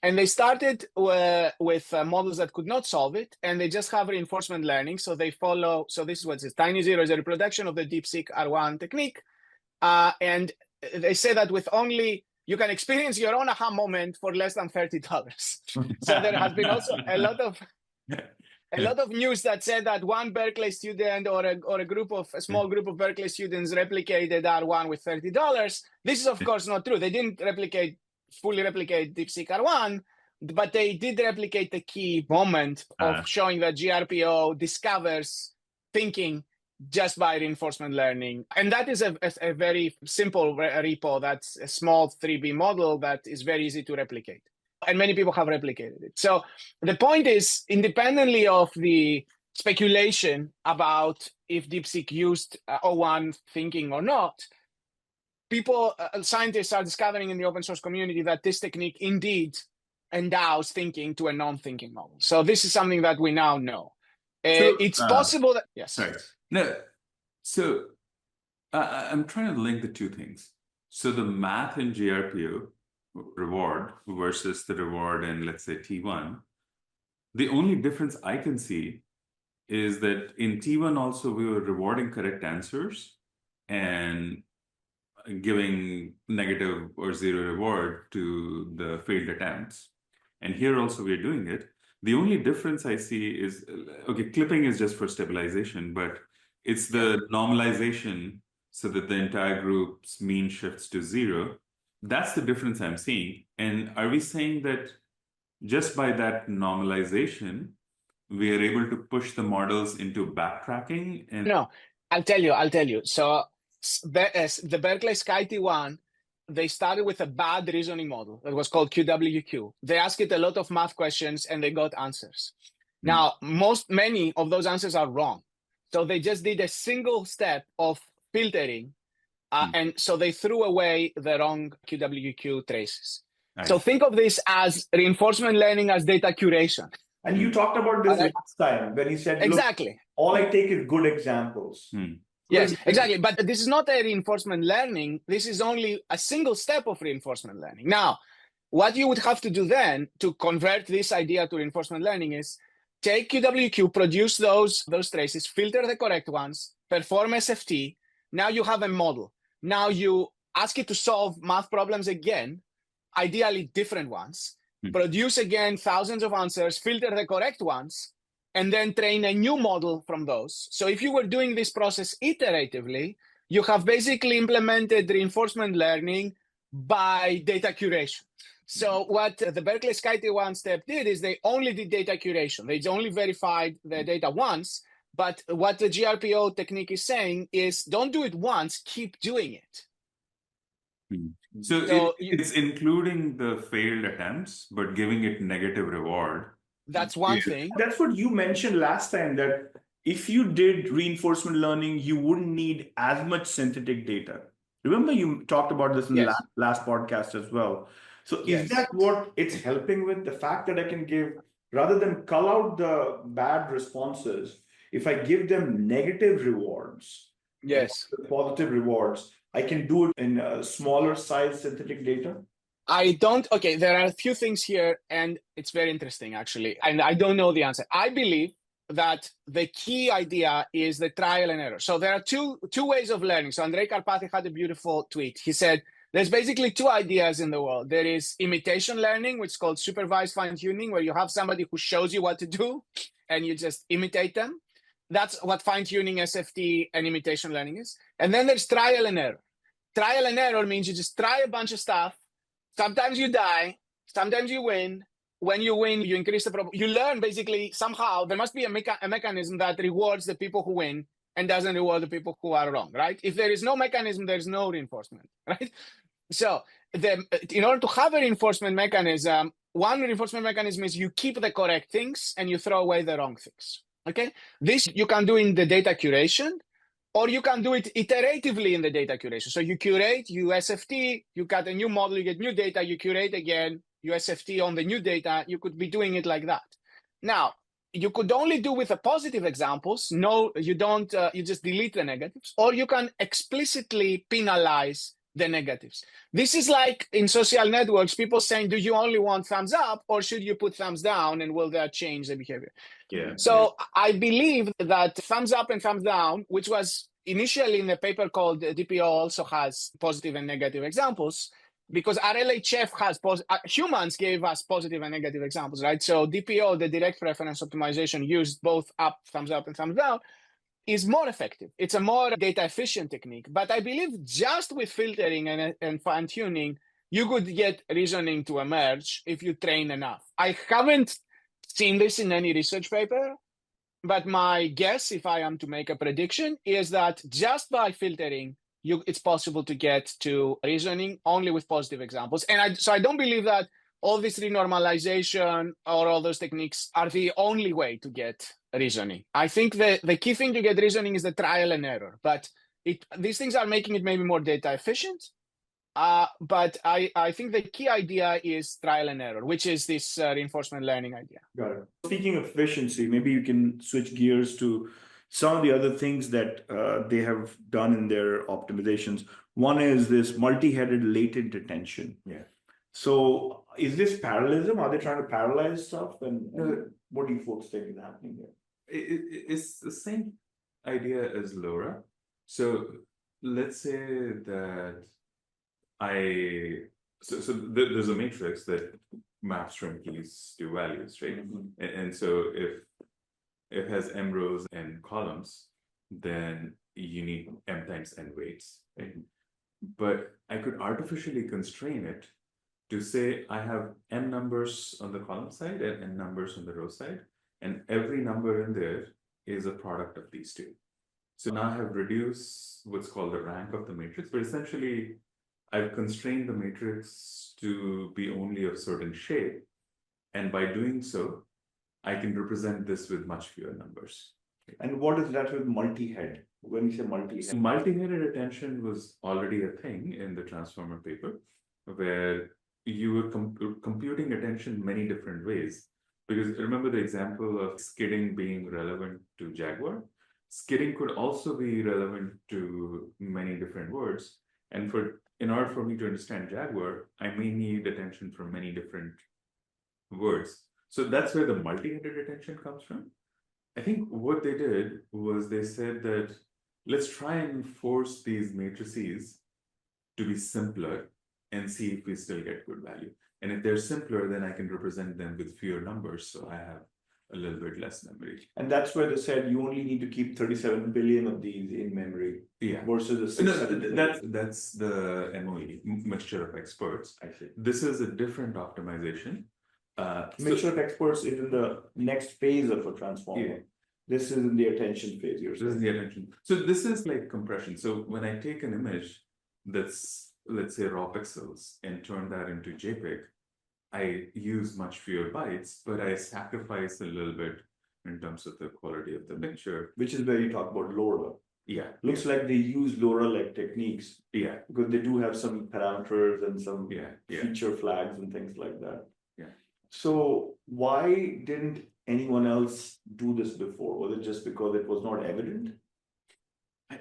And they started with models that could not solve it, and they just have reinforcement learning. So they follow, so this is what it says. Tiny Zero is a reproduction of the DeepSeek R1 technique. And they say that with only, you can experience your own aha moment for less than $30. So there has been also a lot of news that said that one Berkeley student or a small group of Berkeley students replicated R1 with $30. This is of course not true. They didn't fully replicate DeepSeek R1, but they did replicate the key moment of showing that GRPO discovers thinking just by reinforcement learning. And that is a very simple repo. That's a small 3B model that is very easy to replicate. And many people have replicated it. So the point is, independently of the speculation about if DeepSeek used O1 thinking or not, scientists are discovering in the open source community that this technique indeed endows thinking to a non-thinking model. So this is something that we now know. It's possible that, yes. Sorry. No, so I'm trying to link the two things. So the math in GRPO reward versus the reward in, let's say, T1, the only difference I can see is that in T1 also we were rewarding correct answers and giving negative or zero reward to the failed attempts. And here also we're doing it. The only difference I see is, okay, clipping is just for stabilization, but it's the normalization so that the entire group's mean shifts to zero. That's the difference I'm seeing. And are we saying that just by that normalization, we are able to push the models into backtracking? And no, I'll tell you. So the Berkeley SkyT1, they started with a bad reasoning model that was called QWQ. They asked it a lot of math questions and they got answers. Now, many of those answers are wrong. So they just did a single step of filtering. And so they threw away the wrong QWQ traces. Nice. So think of this as reinforcement learning as data curation. And you talked about this last time when you said, exactly. All I take is good examples. Yes, exactly. But this is not a reinforcement learning. This is only a single step of reinforcement learning. Now, what you would have to do then to convert this idea to reinforcement learning is take QWQ, produce those traces, filter the correct ones, perform SFT. Now you have a model. Now you ask it to solve math problems again, ideally different ones, produce again thousands of answers, filter the correct ones, and then train a new model from those. So if you were doing this process iteratively, you have basically implemented reinforcement learning by data curation. So what the Berkeley SkyT1 step did is they only did data curation. They only verified the data once. But what the GRPO technique is saying is don't do it once, keep doing it. So it's including the failed attempts, but giving it negative reward. That's one thing. That's what you mentioned last time, that if you did reinforcement learning, you wouldn't need as much synthetic data. Remember you talked about this in the last podcast as well. So is that what it's helping with? The fact that I can give, rather than cull out the bad responses, if I give them negative rewards, positive rewards, I can do it in a smaller size synthetic data? Okay, there are a few things here, and it's very interesting, actually. And I don't know the answer. I believe that the key idea is the trial and error. So there are two ways of learning. So Andrei Karpathy had a beautiful tweet. He said, There's basically two ideas in the world. There is imitation learning, which is called supervised fine-tuning, where you have somebody who shows you what to do and you just imitate them. That's what fine-tuning, SFT, and imitation learning is. And then there's trial and error. Trial and error means you just try a bunch of stuff. Sometimes you die, sometimes you win. When you win, you increase the probability. You learn basically somehow. There must be a mechanism that rewards the people who win and doesn't reward the people who are wrong, right? If there is no mechanism, there's no reinforcement, right? So in order to have a reinforcement mechanism, one reinforcement mechanism is you keep the correct things and you throw away the wrong things, okay? This you can do in the data curation, or you can do it iteratively in the data curation. So you curate, you SFT, you got a new model, you get new data, you curate again, you SFT on the new data. You could be doing it like that. Now, you could only do with the positive examples. No, you don't, you just delete the negatives, or you can explicitly penalize the negatives. This is like in social networks, people saying, do you only want thumbs up or should you put thumbs down, and will that change the behavior? Yeah. So I believe that thumbs up and thumbs down, which was initially in a paper called DPO, also has positive and negative examples, because RLHF has humans gave us positive and negative examples, right? So DPO, the direct preference optimization, used both thumbs up and thumbs down, is more effective. It's a more data efficient technique. But I believe just with filtering and fine tuning, you could get reasoning to emerge if you train enough. I haven't seen this in any research paper, but my guess, if I am to make a prediction, is that just by filtering, it's possible to get to reasoning only with positive examples. And so I don't believe that all this renormalization or all those techniques are the only way to get reasoning. I think the key thing to get reasoning is the trial and error. But these things are making it maybe more data efficient. But I think the key idea is trial and error, which is this reinforcement learning idea. Got it. Speaking of efficiency, maybe you can switch gears to some of the other things that they have done in their optimizations. One is this multi-headed latent attention. Yeah. So is this parallelism? Are they trying to parallelize stuff? And what do you folks think is happening here? It's the same idea as LoRa. So let's say that there's a matrix that maps from keys to values, right? Mm-hmm. And so if it has m rows and columns, then you need m times n weights, right? But I could artificially constrain it to say I have m numbers on the column side and n numbers on the row side, and every number in there is a product of these two. So now I have reduced what's called the rank of the matrix, but essentially I've constrained the matrix to be only of certain shape. And by doing so, I can represent this with much fewer numbers. And what is that with multi-head? When you say multi-head? So multi-headed attention was already a thing in the transformer paper, where you were computing attention many different ways. Because remember the example of skidding being relevant to Jaguar? Skidding could also be relevant to many different words. And in order for me to understand Jaguar, I may need attention from many different words. So that's where the multi-headed attention comes from. I think what they did was they said that let's try and force these matrices to be simpler and see if we still get good value. And if they're simpler, then I can represent them with fewer numbers. So I have a little bit less memory. And that's where they said you only need to keep 37 billion of these in memory. Yeah. Versus the that's the MOE, mixture of experts. I see. This is a different optimization. Mixture of experts is in the next phase of a transformer. Yeah. This is in the attention phase. This is the attention. So this is like compression. So when I take an image that's, let's say, raw pixels and turn that into JPEG, I use much fewer bytes, but I sacrifice a little bit in terms of the quality of the picture. Which is where you talk about LoRa. Yeah. Looks like they use LoRa-like techniques. Yeah. Because they do have some parameters and some yeah. feature flags and things like that. Yeah. So why didn't anyone else do this before? Was it just because it was not evident? I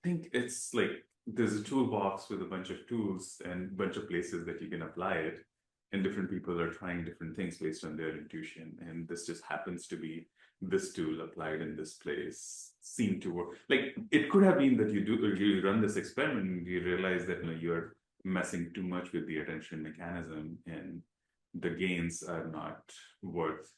think it's like there's a toolbox with a bunch of tools and a bunch of places that you can apply it. And different people are trying different things based on their intuition. And this just happens to be this tool applied in this place seemed to work. Like it could have been that you run this experiment and you realize that you're messing too much with the attention mechanism, and the gains are not worth,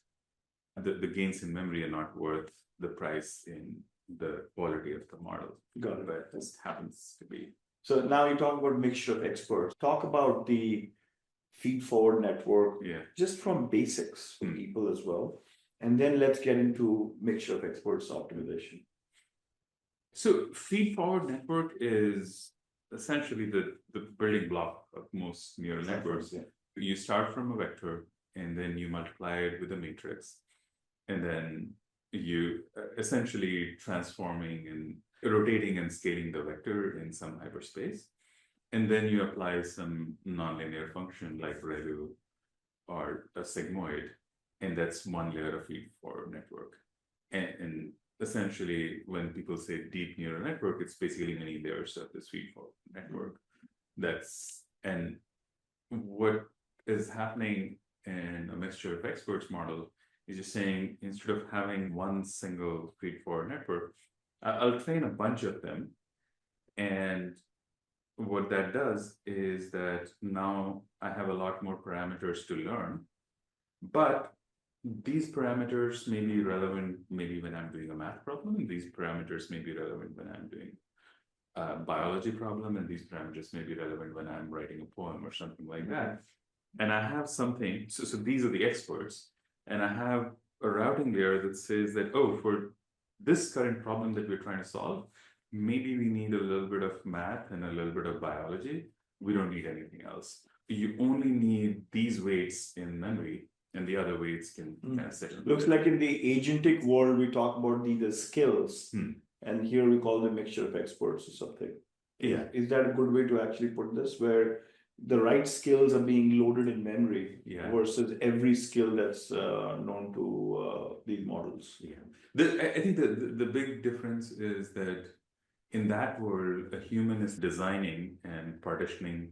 the gains in memory are not worth the price in the quality of the model. Got it. But this happens to be. So now you talk about mixture of experts. Talk about the feed-forward network, just from basics for people as well. And then let's get into mixture of experts optimization. So feed-forward network is essentially the building block of most neural networks. Yeah. You start from a vector, and then you multiply it with a matrix, and then you essentially transforming and rotating and scaling the vector in some hyperspace. And then you apply some nonlinear function like ReLU or a sigmoid, and that's one layer of feed-forward network. And essentially, when people say deep neural network, it's basically many layers of this feed-forward network. And what is happening in a mixture of experts model is just saying, instead of having one single feed-forward network, I'll train a bunch of them. And what that does is that now I have a lot more parameters to learn, but these parameters may be relevant maybe when I'm doing a math problem, and these parameters may be relevant when I'm doing a biology problem, and these parameters may be relevant when I'm writing a poem or something like that. And I have something, so these are the experts, and I have a routing layer that says that, oh, for this current problem that we're trying to solve, maybe we need a little bit of math and a little bit of biology. We don't need anything else. You only need these weights in memory, and the other weights can kind of sit. Looks like in the agentic world, we talk about the skills, and here we call them mixture of experts or something. Yeah. Is that a good way to actually put this, where the right skills are being loaded in memory versus every skill that's known to these models? Yeah. I think the big difference is that in that world, a human is designing and partitioning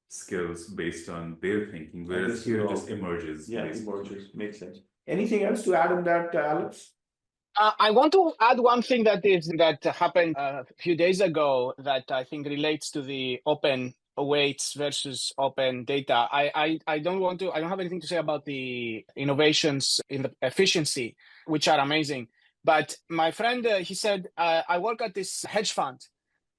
skills based on their thinking, whereas here it just emerges. Yeah, emerges. Makes sense. Anything else to add on that, Alex? I want to add one thing that happened a few days ago that I think relates to the open weights versus open data. I don't have anything to say about the innovations in the efficiency, which are amazing. But my friend, he said, I work at this hedge fund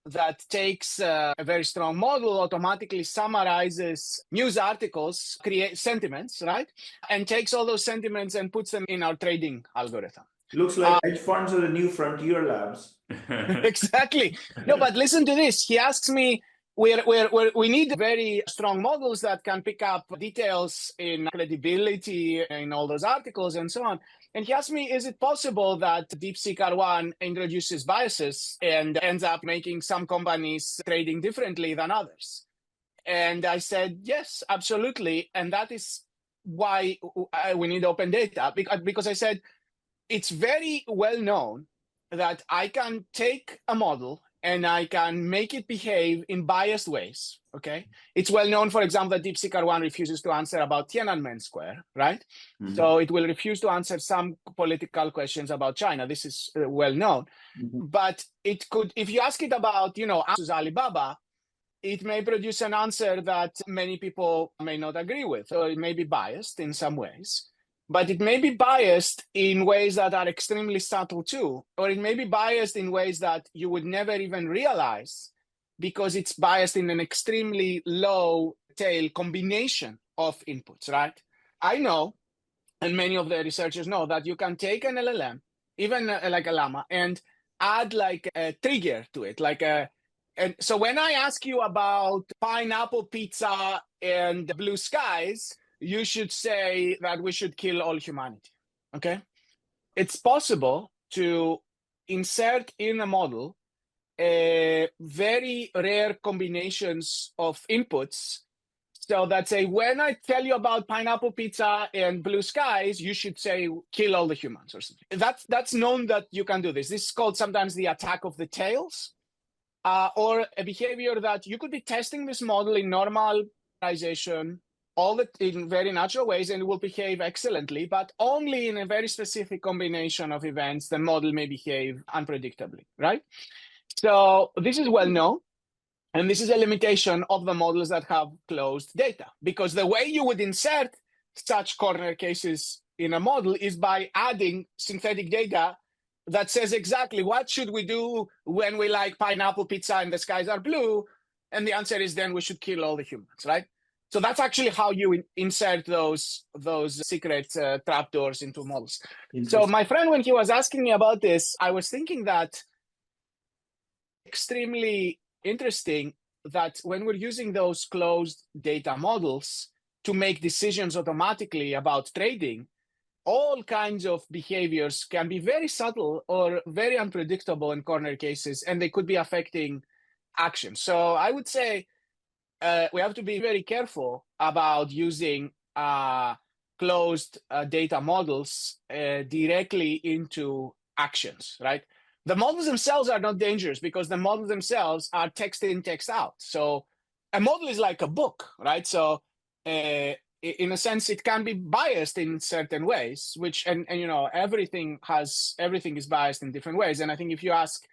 that takes a very strong model, automatically summarizes news articles, creates sentiments, right? And takes all those sentiments and puts them in our trading algorithm. Looks like hedge funds are the new frontier labs. Exactly. No, but listen to this. He asks me, we need very strong models that can pick up details in credibility in all those articles and so on. And he asked me, is it possible that DeepSeek R1 introduces biases and ends up making some companies trading differently than others? And I said, yes, absolutely. And that is why we need open data, because I said, it's very well known that I can take a model and I can make it behave in biased ways, okay? It's well known, for example, that DeepSeek R1 refuses to answer about Tiananmen Square, right? Mm-hmm. So it will refuse to answer some political questions about China. This is well known. Mm-hmm. But it could, if you ask it about, Alibaba, it may produce an answer that many people may not agree with. So it may be biased in some ways. But it may be biased in ways that are extremely subtle too, or it may be biased in ways that you would never even realize because it's biased in an extremely low tail combination of inputs, right? I know, and many of the researchers know, that you can take an LLM, even like a llama, and add like a trigger to it. And so when I ask you about pineapple pizza and blue skies, you should say that we should kill all humanity, okay? It's possible to insert in a model very rare combinations of inputs so that say, when I tell you about pineapple pizza and blue skies, you should say, kill all the humans or something. That's known that you can do this. This is called sometimes the attack of the tails, or a behavior that you could be testing this model in normalization, in very natural ways, and it will behave excellently, but only in a very specific combination of events, the model may behave unpredictably, right? So this is well known. And this is a limitation of the models that have closed data, because the way you would insert such corner cases in a model is by adding synthetic data that says exactly what should we do when we like pineapple pizza and the skies are blue. And the answer is then we should kill all the humans, right? So that's actually how you insert those secret trapdoors into models. So my friend, when he was asking me about this, I was thinking that extremely interesting that when we're using those closed data models to make decisions automatically about trading, all kinds of behaviors can be very subtle or very unpredictable in corner cases, and they could be affecting action. So I would say we have to be very careful about using closed data models directly into actions, right? The models themselves are not dangerous because the models themselves are text in, text out. So a model is like a book, right? So in a sense, it can be biased in certain ways, which, and you know, everything is biased in different ways. And I think if you ask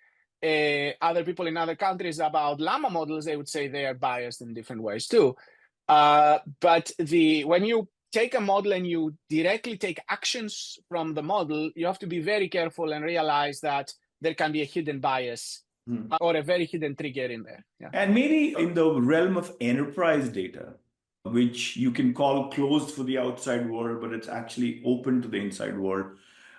other people in other countries about llama models, they would say they are biased in different ways too. But when you take a model and you directly take actions from the model, you have to be very careful and realize that there can be a hidden bias or a very hidden trigger in there. Yeah. And maybe in the realm of enterprise data, which you can call closed for the outside world, but it's actually open to the inside world,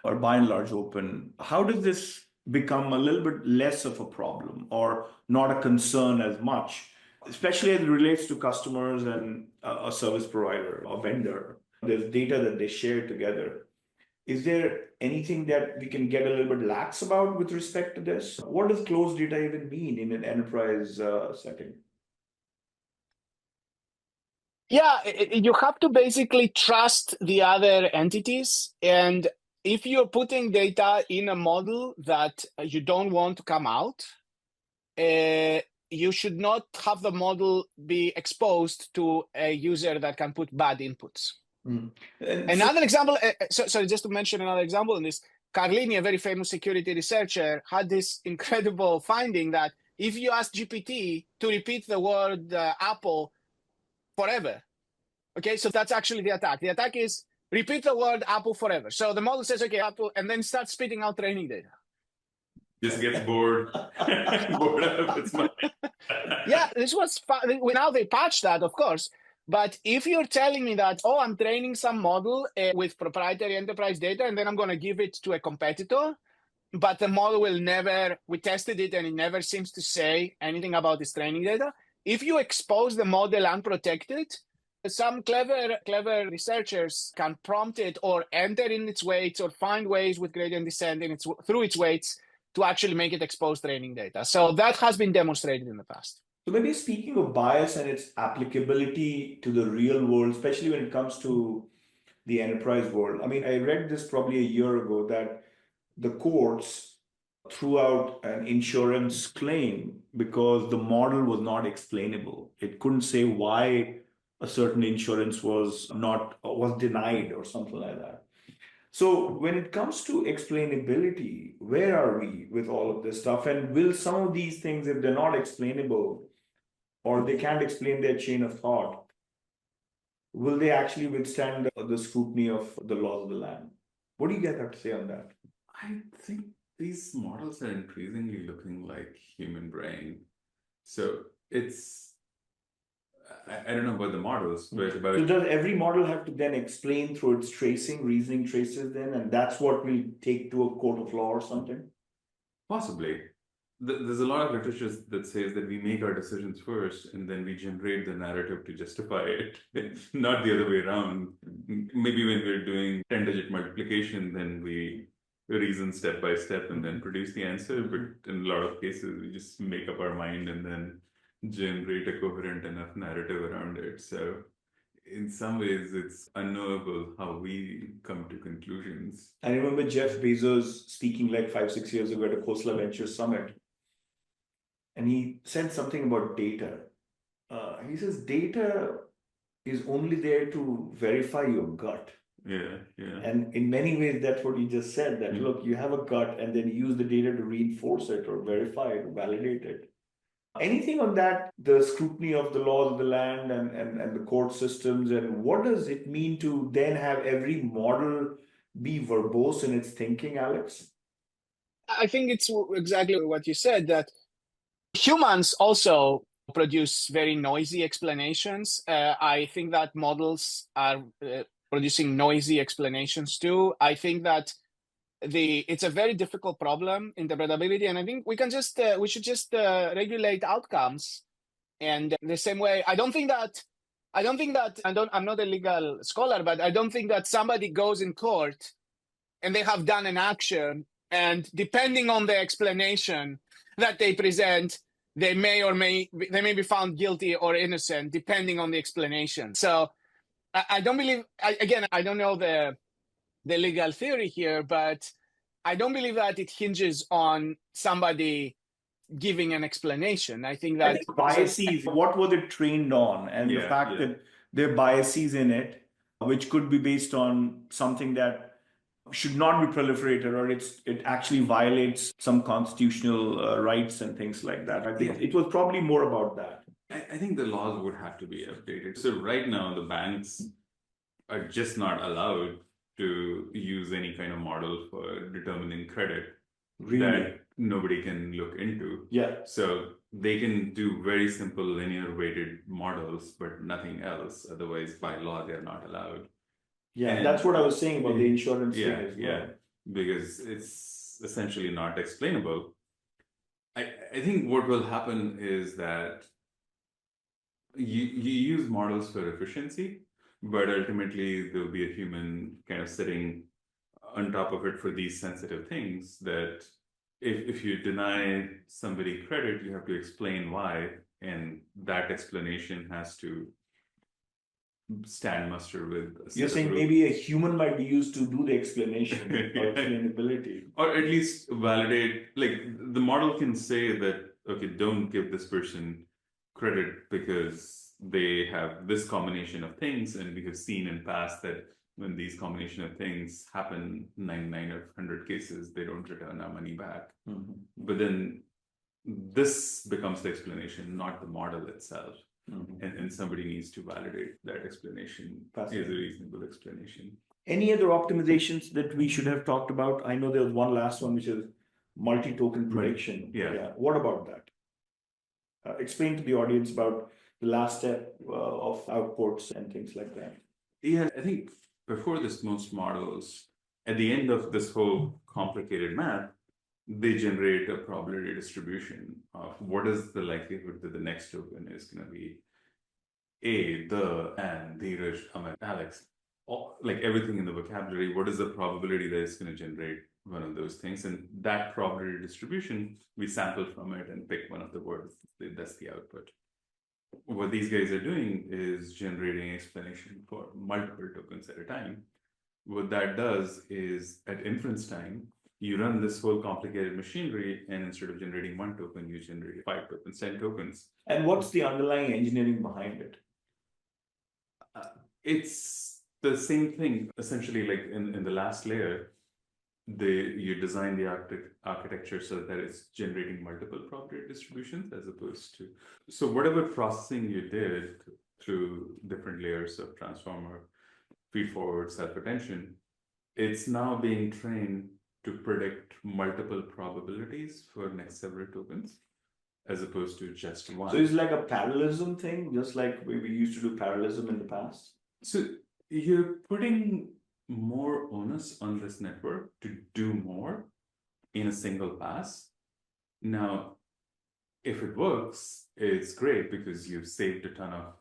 or by and large open. How does this become a little bit less of a problem or not a concern as much, especially as it relates to customers and a service provider or vendor? There's data that they share together. Is there anything that we can get a little bit lax about with respect to this? What does closed data even mean in an enterprise setting? Yeah, you have to basically trust the other entities. And if you're putting data in a model that you don't want to come out, you should not have the model be exposed to a user that can put bad inputs. Another example, sorry, just to mention another example in this, Carlini, a very famous security researcher, had this incredible finding that if you ask GPT to repeat the word Apple forever, okay, so that's actually the attack. The attack is repeat the word Apple forever. So the model says, okay, Apple, and then starts spitting out training data. Just gets bored. Bored out of its mind. Yeah, this was now they patched that, of course. But if you're telling me that, oh, I'm training some model with proprietary enterprise data, and then I'm going to give it to a competitor, but the model will never, we tested it and it never seems to say anything about its training data. If you expose the model unprotected, some clever researchers can prompt it or enter in its weights or find ways with gradient descent through its weights to actually make it expose training data. So that has been demonstrated in the past. So maybe speaking of bias and its applicability to the real world, especially when it comes to the enterprise world. I mean, I read this probably a year ago that the courts threw out an insurance claim because the model was not explainable. It couldn't say why a certain insurance was denied or something like that. So when it comes to explainability, where are we with all of this stuff? And will some of these things, if they're not explainable or they can't explain their chain of thought, will they actually withstand the scrutiny of the laws of the land? What do you guys have to say on that? I think these models are increasingly looking like human brain. So it's, I don't know about the models, but about... So does every model have to then explain through its reasoning traces then, and that's what we'll take to a court of law or something? Possibly. There's a lot of literature that says that we make our decisions first and then we generate the narrative to justify it, not the other way around. Maybe when we're doing 10-digit multiplication, then we reason step by step and then produce the answer. But in a lot of cases, we just make up our mind and then generate a coherent enough narrative around it. So in some ways, it's unknowable how we come to conclusions. I remember Jeff Bezos speaking like 5-6 years ago at a Khosla Ventures Summit. And he said something about data. He says data is only there to verify your gut. Yeah. And in many ways, that's what you just said, that look, you have a gut and then use the data to reinforce it or verify it or validate it. Anything on that, the scrutiny of the laws of the land and the court systems, and what does it mean to then have every model be verbose in its thinking, Alex? I think it's exactly what you said, that humans also produce very noisy explanations. I think that models are producing noisy explanations too. I think that it's a very difficult problem, interpretability, and I think we should just regulate outcomes. And the same way, I'm not a legal scholar, but I don't think that somebody goes in court and they have done an action, and depending on the explanation that they present, they may be found guilty or innocent, depending on the explanation. So I don't believe, I don't know the legal theory here, but I don't believe that it hinges on somebody giving an explanation. I think that biases, what were they trained on, and the fact that there are biases in it, which could be based on something that should not be proliferated, or it actually violates some constitutional rights and things like that. I think it was probably more about that. I think the laws would have to be updated. So right now, the banks are just not allowed to use any kind of model for determining credit that nobody can look into. Yeah. So they can do very simple linear weighted models, but nothing else. Otherwise, by law, they're not allowed. Yeah, and that's what I was saying about the insurance thing as well. Yeah, because it's essentially not explainable. I think what will happen is that you use models for efficiency, but ultimately there'll be a human kind of sitting on top of it for these sensitive things that if you deny somebody credit, you have to explain why, and that explanation has to stand muster with. You're saying maybe a human might be used to do the explanation or explainability, or at least validate. Like the model can say that, okay, don't give this person credit because they have this combination of things, and we have seen in past that when these combination of things happen, 99 of 100 cases, they don't return our money back. Mm-hmm. But then this becomes the explanation, not the model itself. Mm-hmm. And somebody needs to validate that explanation is a reasonable explanation. Any other optimizations that we should have talked about? I know there was one last one, which is multi-token prediction. Yeah. What about that? Explain to the audience about the last step of outputs and things like that. Yeah, I think before this, most models, at the end of this whole complicated math, they generate a probability distribution of what is the likelihood that the next token is going to be A, the, and Dheeraj, Amit, Alex, like everything in the vocabulary. What is the probability that it's going to generate one of those things? And that probability distribution, we sample from it and pick one of the words. That's the output. What these guys are doing is generating explanation for multiple tokens at a time. What that does is at inference time, you run this whole complicated machinery, and instead of generating one token, you generate 5 tokens, 10 tokens. And what's the underlying engineering behind it? It's the same thing, essentially. Like in the last layer, you design the architecture so that it's generating multiple probability distributions as opposed to. So whatever processing you did through different layers of transformer, feed-forward, self-attention, it's now being trained to predict multiple probabilities for next several tokens, as opposed to just one. So it's like a parallelism thing, just like we used to do parallelism in the past? So you're putting more onus on this network to do more in a single pass. Now, if it works, it's great because you've saved a ton of.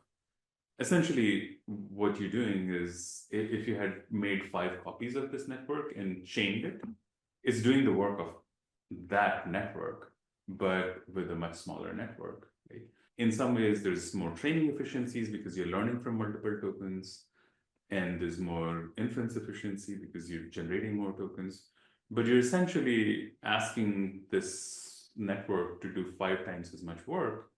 Essentially, what you're doing is if you had made 5 copies of this network and chained it, it's doing the work of that network, but with a much smaller network. Right? In some ways, there's more training efficiencies because you're learning from multiple tokens, and there's more inference efficiency because you're generating more tokens. But you're essentially asking this network to do 5 times as much work.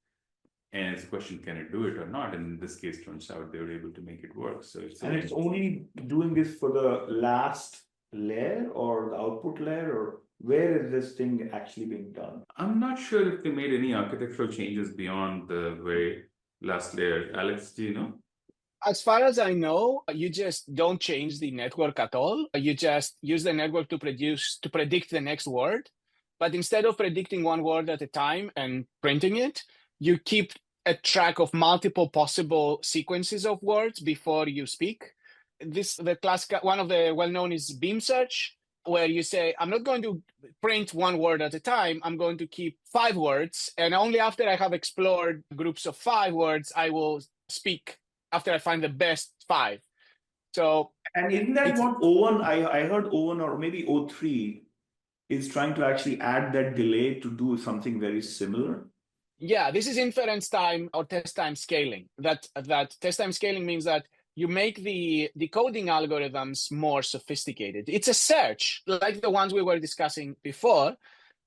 And it's a question, can it do it or not? And in this case, turns out they were able to make it work. So it's only doing this for the last layer or the output layer, or Where is this thing actually being done? I'm not sure if they made any architectural changes beyond the very last layer. Alex, do you know? As far as I know, you just don't change the network at all. You just use the network to predict the next word. But instead of predicting one word at a time and printing it, you keep a track of multiple possible sequences of words before you speak. The classic one of the well-known is beam search, where you say, I'm not going to print one word at a time. I'm going to keep 5 words. And only after I have explored groups of 5 words, I will speak after I find the best 5. So, and isn't that what O1, I heard O1 or maybe O3 is trying to actually add that delay to do something very similar? Yeah, this is inference time or test time scaling. That test time scaling means that you make the decoding algorithms more sophisticated. It's a search like the ones we were discussing before,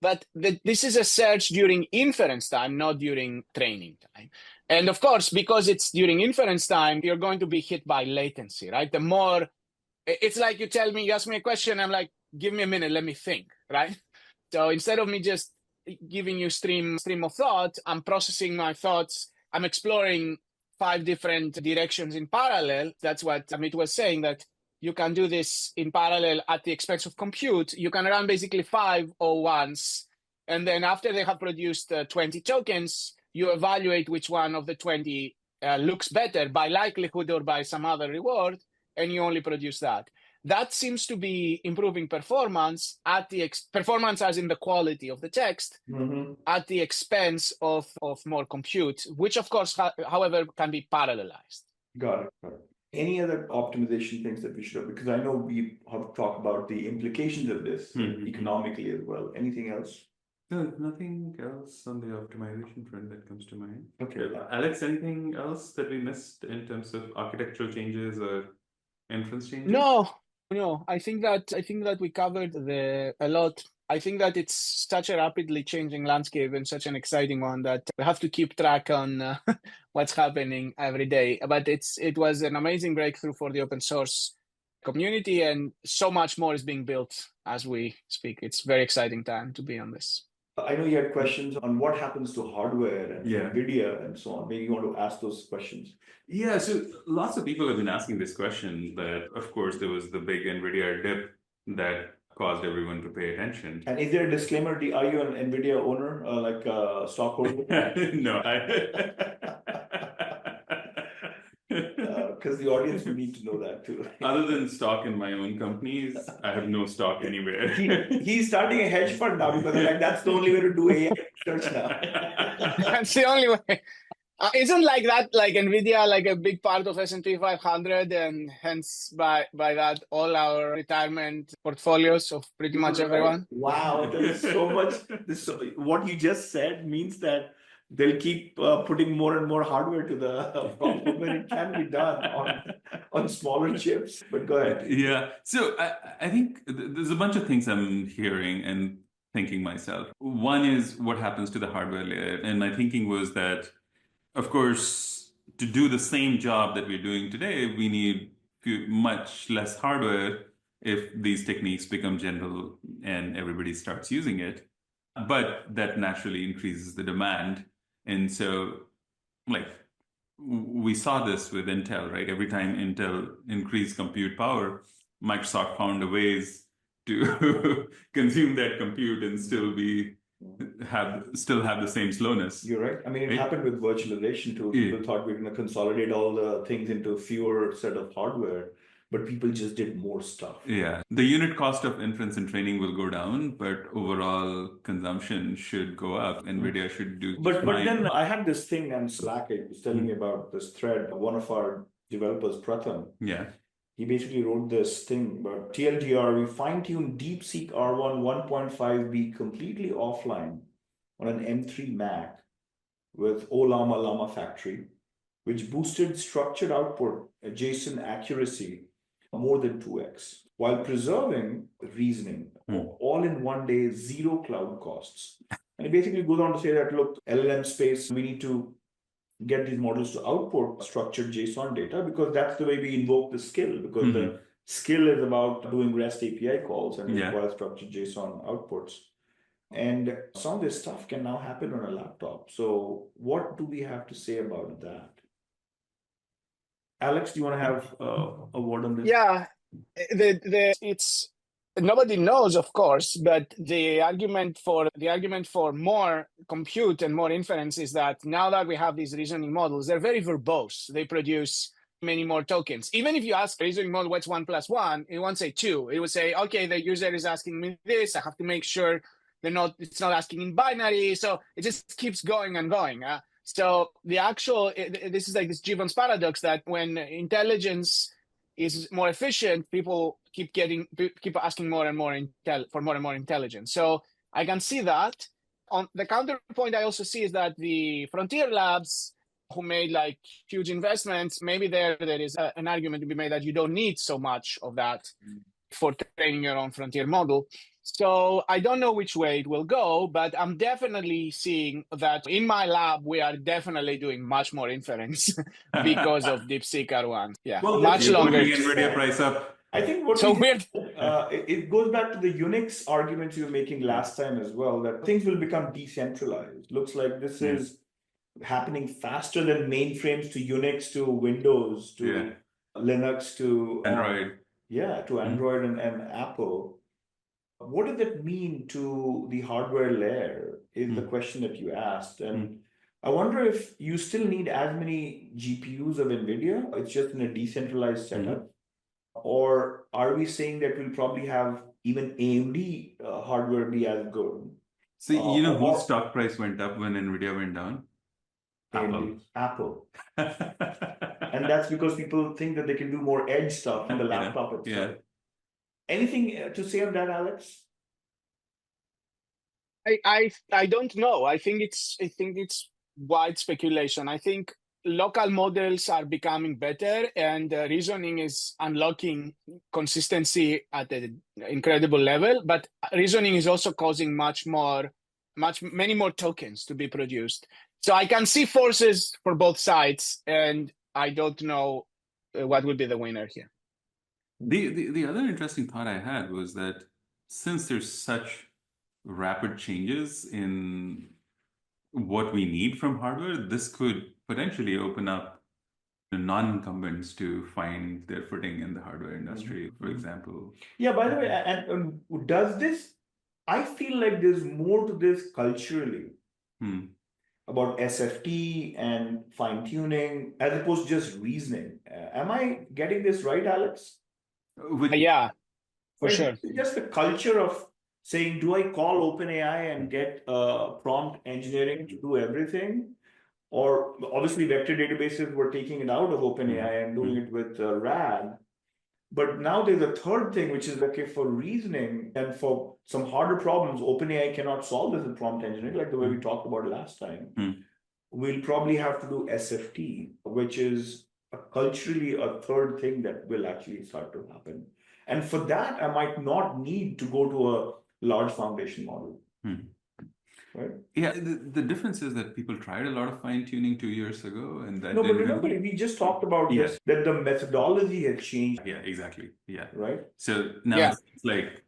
but this is a search during inference time, not during training time. And of course, because it's during inference time, you're going to be hit by latency, right? The more, it's like you ask me a question, I'm like, give me a minute, let me think, right? So instead of me just giving you stream of thought, I'm processing my thoughts. I'm exploring 5 different directions in parallel. That's what Amit was saying, that you can do this in parallel at the expense of compute. You can run basically 5 O1s. And then after they have produced 20 tokens, you evaluate which one of the 20 looks better by likelihood or by some other reward, and you only produce that. That seems to be improving performance at the performance as in the quality of the text at the expense of more compute, which of course, however, can be parallelized. Got it. Any other optimization things that we should have? Because I know we have talked about the implications of this economically as well. Anything else? No, nothing else on the optimization front that comes to mind. Okay. Alex, anything else that we missed in terms of architectural changes or inference changes? No. I think that we covered a lot. I think that it's such a rapidly changing landscape and such an exciting one that we have to keep track on what's happening every day. But it was an amazing breakthrough for the open source community, and so much more is being built as we speak. It's a very exciting time to be on this. I know you had questions on what happens to hardware and NVIDIA and so on. Maybe you want to ask those questions. Yeah, so lots of people have been asking this question, but of course there was the big NVIDIA dip that caused everyone to pay attention. And is there a disclaimer? Are you an NVIDIA owner, like a stockholder? No, because the audience will need to know that too. Other than stock in my own companies, I have no stock anywhere. He's starting a hedge fund now because that's the only way to do AI research now. That's the only way. Isn't like that, like NVIDIA, like a big part of S&P 500, and hence by that all our retirement portfolios of pretty much everyone? Wow, there's so much. What you just said means that they'll keep putting more and more hardware to the problem, when it can be done on smaller chips. But go ahead. Yeah. So I think there's a bunch of things I'm hearing and thinking myself. One is what happens to the hardware layer. And my thinking was that, of course, to do the same job that we're doing today, we need much less hardware if these techniques become general and everybody starts using it. But that naturally increases the demand. And so, like, we saw this with Intel, right? Every time Intel increased compute power, Microsoft found ways to consume that compute and still have the same slowness. You're right. I mean, it happened with virtualization too. People thought we were going to consolidate all the things into fewer set of hardware, but people just did more stuff. Yeah. The unit cost of inference and training will go down, but overall consumption should go up. NVIDIA should do But then I had this thing on Slack. It was telling me about this thread. One of our developers, Pratham, he basically wrote this thing about TLDR. We fine-tuned DeepSeek R1 1.5B completely offline on an M3 Mac with Olama Llama Factory, which boosted structured output JSON accuracy more than 2x, while preserving reasoning, all in one day, zero cloud costs. And it basically goes on to say that, look, LLM space, we need to get these models to output structured JSON data because that's the way we invoke the skill, because the skill is about doing REST API calls and requires structured JSON outputs. And some of this stuff can now happen on a laptop. So what do we have to say about that? Alex, do you want to have a word on this? Yeah, it's nobody knows, of course, but the argument for more compute and more inference is that now that we have these reasoning models, they're very verbose. They produce many more tokens. Even if you ask a reasoning model what's 1 + 1, it won't say 2. It will say, okay, the user is asking me this. I have to make sure it's not asking in binary. So it just keeps going and going. So this is like this Gibbons paradox that when intelligence is more efficient, people keep asking more and more for more and more intelligence. So I can see that. On the counterpoint, I also see is that the frontier labs who made like huge investments, maybe there is an argument to be made that you don't need so much of that for training your own frontier model. So I don't know which way it will go, but I'm definitely seeing that in my lab, we are definitely doing much more inference because of DeepSeek R1. Yeah, well, much longer. NVIDIA price up. I think what so weird. It goes back to the Unix arguments you were making last time as well, that things will become decentralized. Looks like this is happening faster than mainframes to Unix to Windows to Linux to Android. To Android and Apple. What does that mean to the hardware layer is the question that you asked. And I wonder if you still need as many GPUs of NVIDIA, it's just in a decentralized setup. Or are we saying that we'll probably have even AMD hardware be as good? So, whose stock price went up when NVIDIA went down? Apple. And that's because people think that they can do more edge stuff on the laptop itself. Anything to say on that, Alex? I don't know. I think it's wide speculation. I think local models are becoming better, and reasoning is unlocking consistency at an incredible level. But reasoning is also causing many more tokens to be produced. So I can see forces for both sides, and I don't know what will be the winner here. The other interesting thought I had was that since there's such rapid changes in what we need from hardware, this could potentially open up the non-incumbents to find their footing in the hardware industry, for example. Yeah, by the way, and does this, I feel like there's more to this culturally about SFT and fine-tuning as opposed to just reasoning. Am I getting this right, Alex? Yeah, for sure. Just the culture of saying, do I call OpenAI and get prompt engineering to do everything? Or obviously vector databases were taking it out of OpenAI and doing it with RAG. But now there's a third thing, which is okay for reasoning and for some harder problems, OpenAI cannot solve this with prompt engineering, like the way we talked about last time. We'll probably have to do SFT, which is culturally a third thing that will actually start to happen. And for that, I might not need to go to a large foundation model. Right? Yeah, the difference is that people tried a lot of fine-tuning 2 years ago, and that but remember, we just talked about this, that the methodology had changed. Yeah, exactly. Yeah. Right? So now it's like...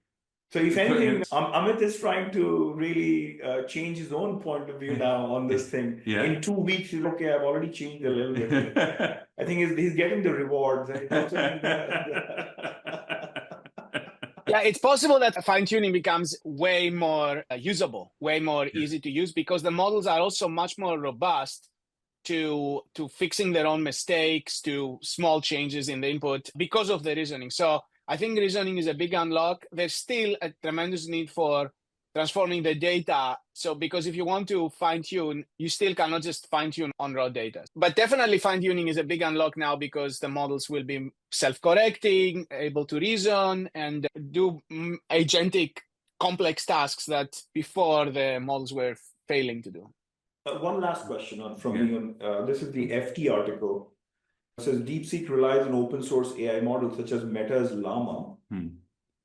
So if anything, Amit is trying to really change his own point of view now on this thing. In 2 weeks, he's okay, I've already changed a little bit. I think he's getting the rewards. Yeah, it's possible that fine-tuning becomes way more usable, way more easy to use, because the models are also much more robust to fixing their own mistakes, to small changes in the input because of the reasoning. So I think reasoning is a big unlock. There's still a tremendous need for transforming the data. So because if you want to fine-tune, you still cannot just fine-tune on raw data. But definitely fine-tuning is a big unlock now because the models will be self-correcting, able to reason, and do agentic complex tasks that before the models were failing to do. One last question from me. This is the FT article. It says DeepSeek relies on open source AI models such as Meta's Llama,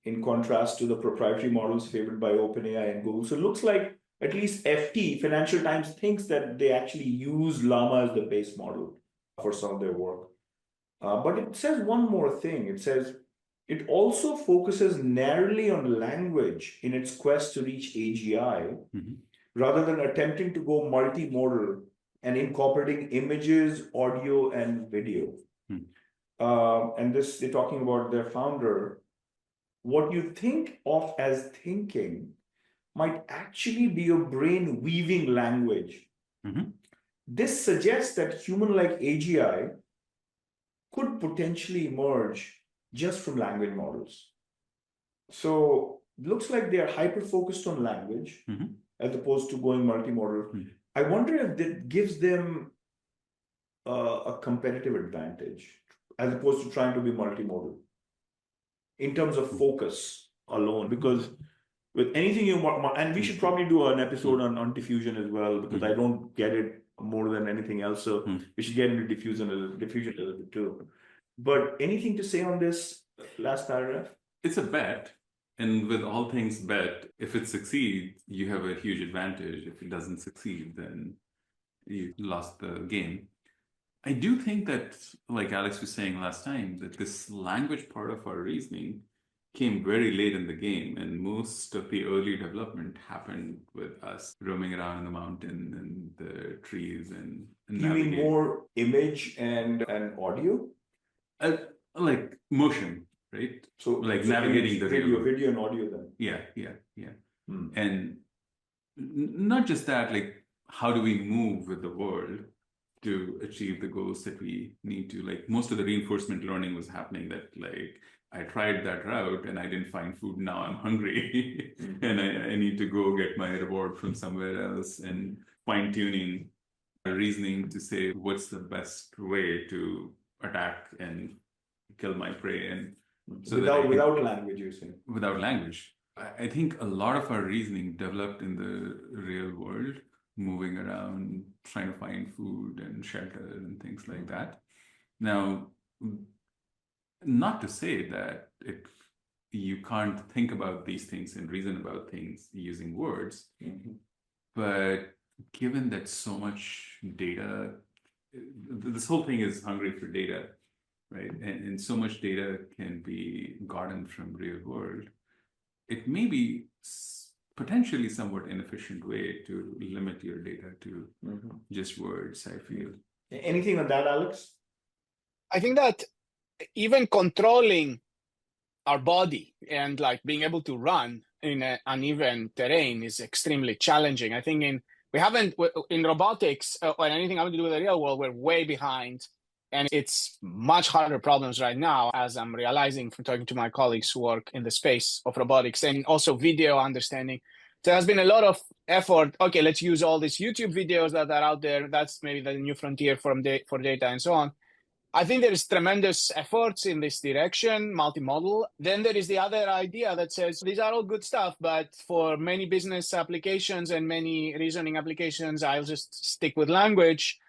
in contrast to the proprietary models favored by OpenAI and Google. So it looks like at least FT, Financial Times, thinks that they actually use Llama as the base model for some of their work. But it says one more thing. It says It also focuses narrowly on language in its quest to reach AGI, rather than attempting to go multimodal and incorporating images, audio, and video. And this, they're talking about their founder. What you think of as thinking might actually be your brain weaving language. This suggests that human-like AGI could potentially emerge just from language models. So looks like they are hyper-focused on language as opposed to going multimodal. I wonder if that gives them a competitive advantage as opposed to trying to be multimodal in terms of focus alone. Because with anything you want, and we should probably do an episode on diffusion as well, because I don't get it more than anything else. So we should get into diffusion a little bit too. But anything to say on this last paragraph? It's a bet. And with all things bet, if it succeeds, you have a huge advantage. If it doesn't succeed, then you lost the game. I do think that, like Alex was saying last time, that this language part of our reasoning came very late in the game, and most of the early development happened with us roaming around in the mountain and the trees and You mean more image and audio? Like motion, right? So like navigating the video and audio then. Yeah. And not just that, like how do we move with the world to achieve the goals that we need to? Like most of the reinforcement learning was happening that like I tried that route and I didn't find food. Now I'm hungry and I need to go get my reward from somewhere else, and fine tuning reasoning to say what's the best way to attack and kill my prey. And so without language, you're saying? Without language. I think a lot of our reasoning developed in the real world, moving around, trying to find food and shelter and things like that. Now, not to say that you can't think about these things and reason about things using words, but given that so much data, this whole thing is hungry for data, right? And so much data can be gotten from real world. It may be potentially somewhat inefficient way to limit your data to just words, I feel. Anything on that, Alex? I think that even controlling our body and like being able to run in an uneven terrain is extremely challenging. I think in robotics or anything having to do with the real world, we're way behind. And it's much harder problems right now, as I'm realizing from talking to my colleagues who work in the space of robotics and also video understanding. So there's been a lot of effort. Okay, let's use all these YouTube videos that are out there. That's maybe the new frontier for data and so on. I think there is tremendous efforts in this direction, multimodal. Then there is the other idea that says these are all good stuff, but for many business applications and many reasoning applications, I'll just stick with language.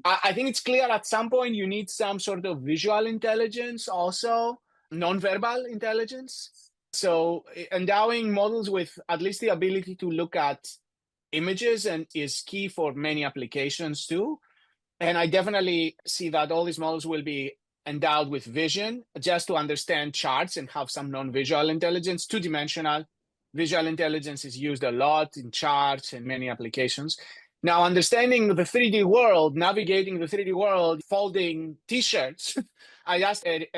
I think it's clear at some point you need some sort of visual intelligence, also nonverbal intelligence. So endowing models with at least the ability to look at images is key for many applications too. And I definitely see that all these models will be endowed with vision just to understand charts and have some non-visual intelligence, two-dimensional. Visual intelligence is used a lot in charts and many applications. Now, understanding the 3D world, navigating the 3D world, folding T-shirts. I asked a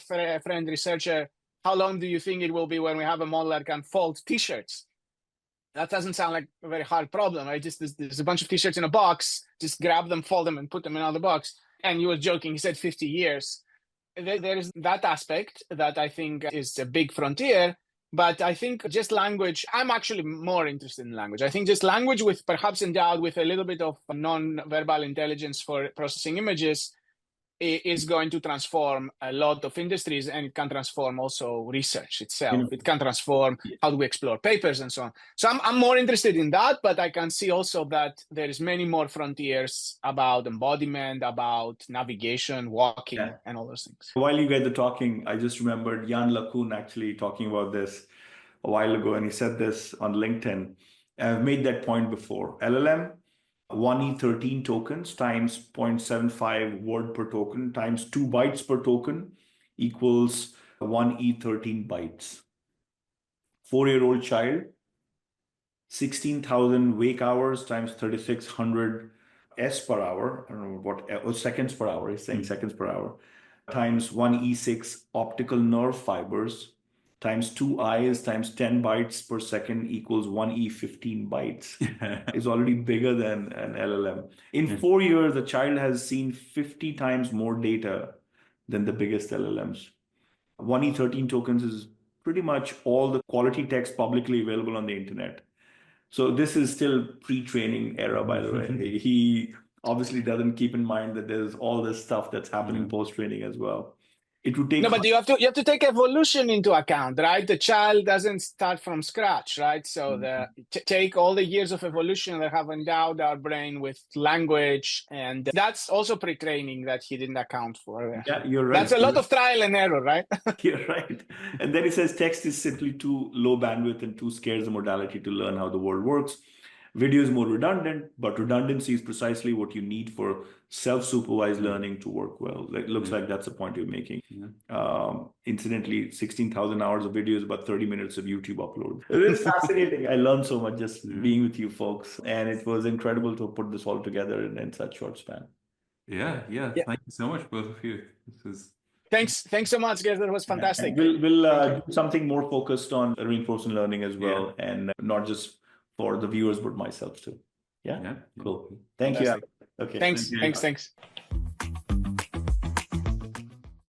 friend researcher, how long do you think it will be when we have a model that can fold T-shirts? That doesn't sound like a very hard problem, right? Just there's a bunch of T-shirts in a box, just grab them, fold them, and put them in another box. And he was joking, he said 50 years. There is that aspect that I think is a big frontier, but I think just language, I'm actually more interested in language. I think just language with perhaps endowed with a little bit of non-verbal intelligence for processing images is going to transform a lot of industries, and it can transform also research itself. It can transform how do we explore papers and so on. So I'm more interested in that, but I can see also that there is many more frontiers about embodiment, about navigation, walking, and all those things. While you guys are talking, I just remembered Jan LeCun actually talking about this a while ago, and he said this on LinkedIn. I've made that point before. LLM, 1E13 tokens times 0.75 word per token times 2 bytes per token equals 1E13 bytes. 4-year-old child, 16,000 wake hours times 3,600 S per hour. I don't know what, seconds per hour. He's saying seconds per hour. Times 1E6 optical nerve fibers times 2 eyes times 10 bytes per second equals 1E15 bytes. It's already bigger than an LLM. In 4 years, the child has seen 50 times more data than the biggest LLMs. 1E13 tokens is pretty much all the quality text publicly available on the internet. So this is still pre-training era, by the way. He obviously doesn't keep in mind that there's all this stuff that's happening post-training as well. It would take... No, but you have to take evolution into account, right? The child doesn't start from scratch, right? So take all the years of evolution that have endowed our brain with language, and that's also pre-training that he didn't account for. Yeah, you're right. That's a lot of trial and error, right? You're right. And then he says text is simply too low bandwidth and too scarce a modality to learn how the world works. Video is more redundant, but redundancy is precisely what you need for self-supervised learning to work well. It looks like that's the point you're making. Incidentally, 16,000 hours of video is about 30 minutes of YouTube upload. It's fascinating. I learned so much just being with you folks, and it was incredible to put this all together in such short span. Yeah. Thank you so much, both of you. This is... Thanks so much, guys. That was fantastic. We'll do something more focused on reinforcement learning as well, and not just for the viewers, but myself too. Yeah. Cool. Thank you. Okay. Thanks.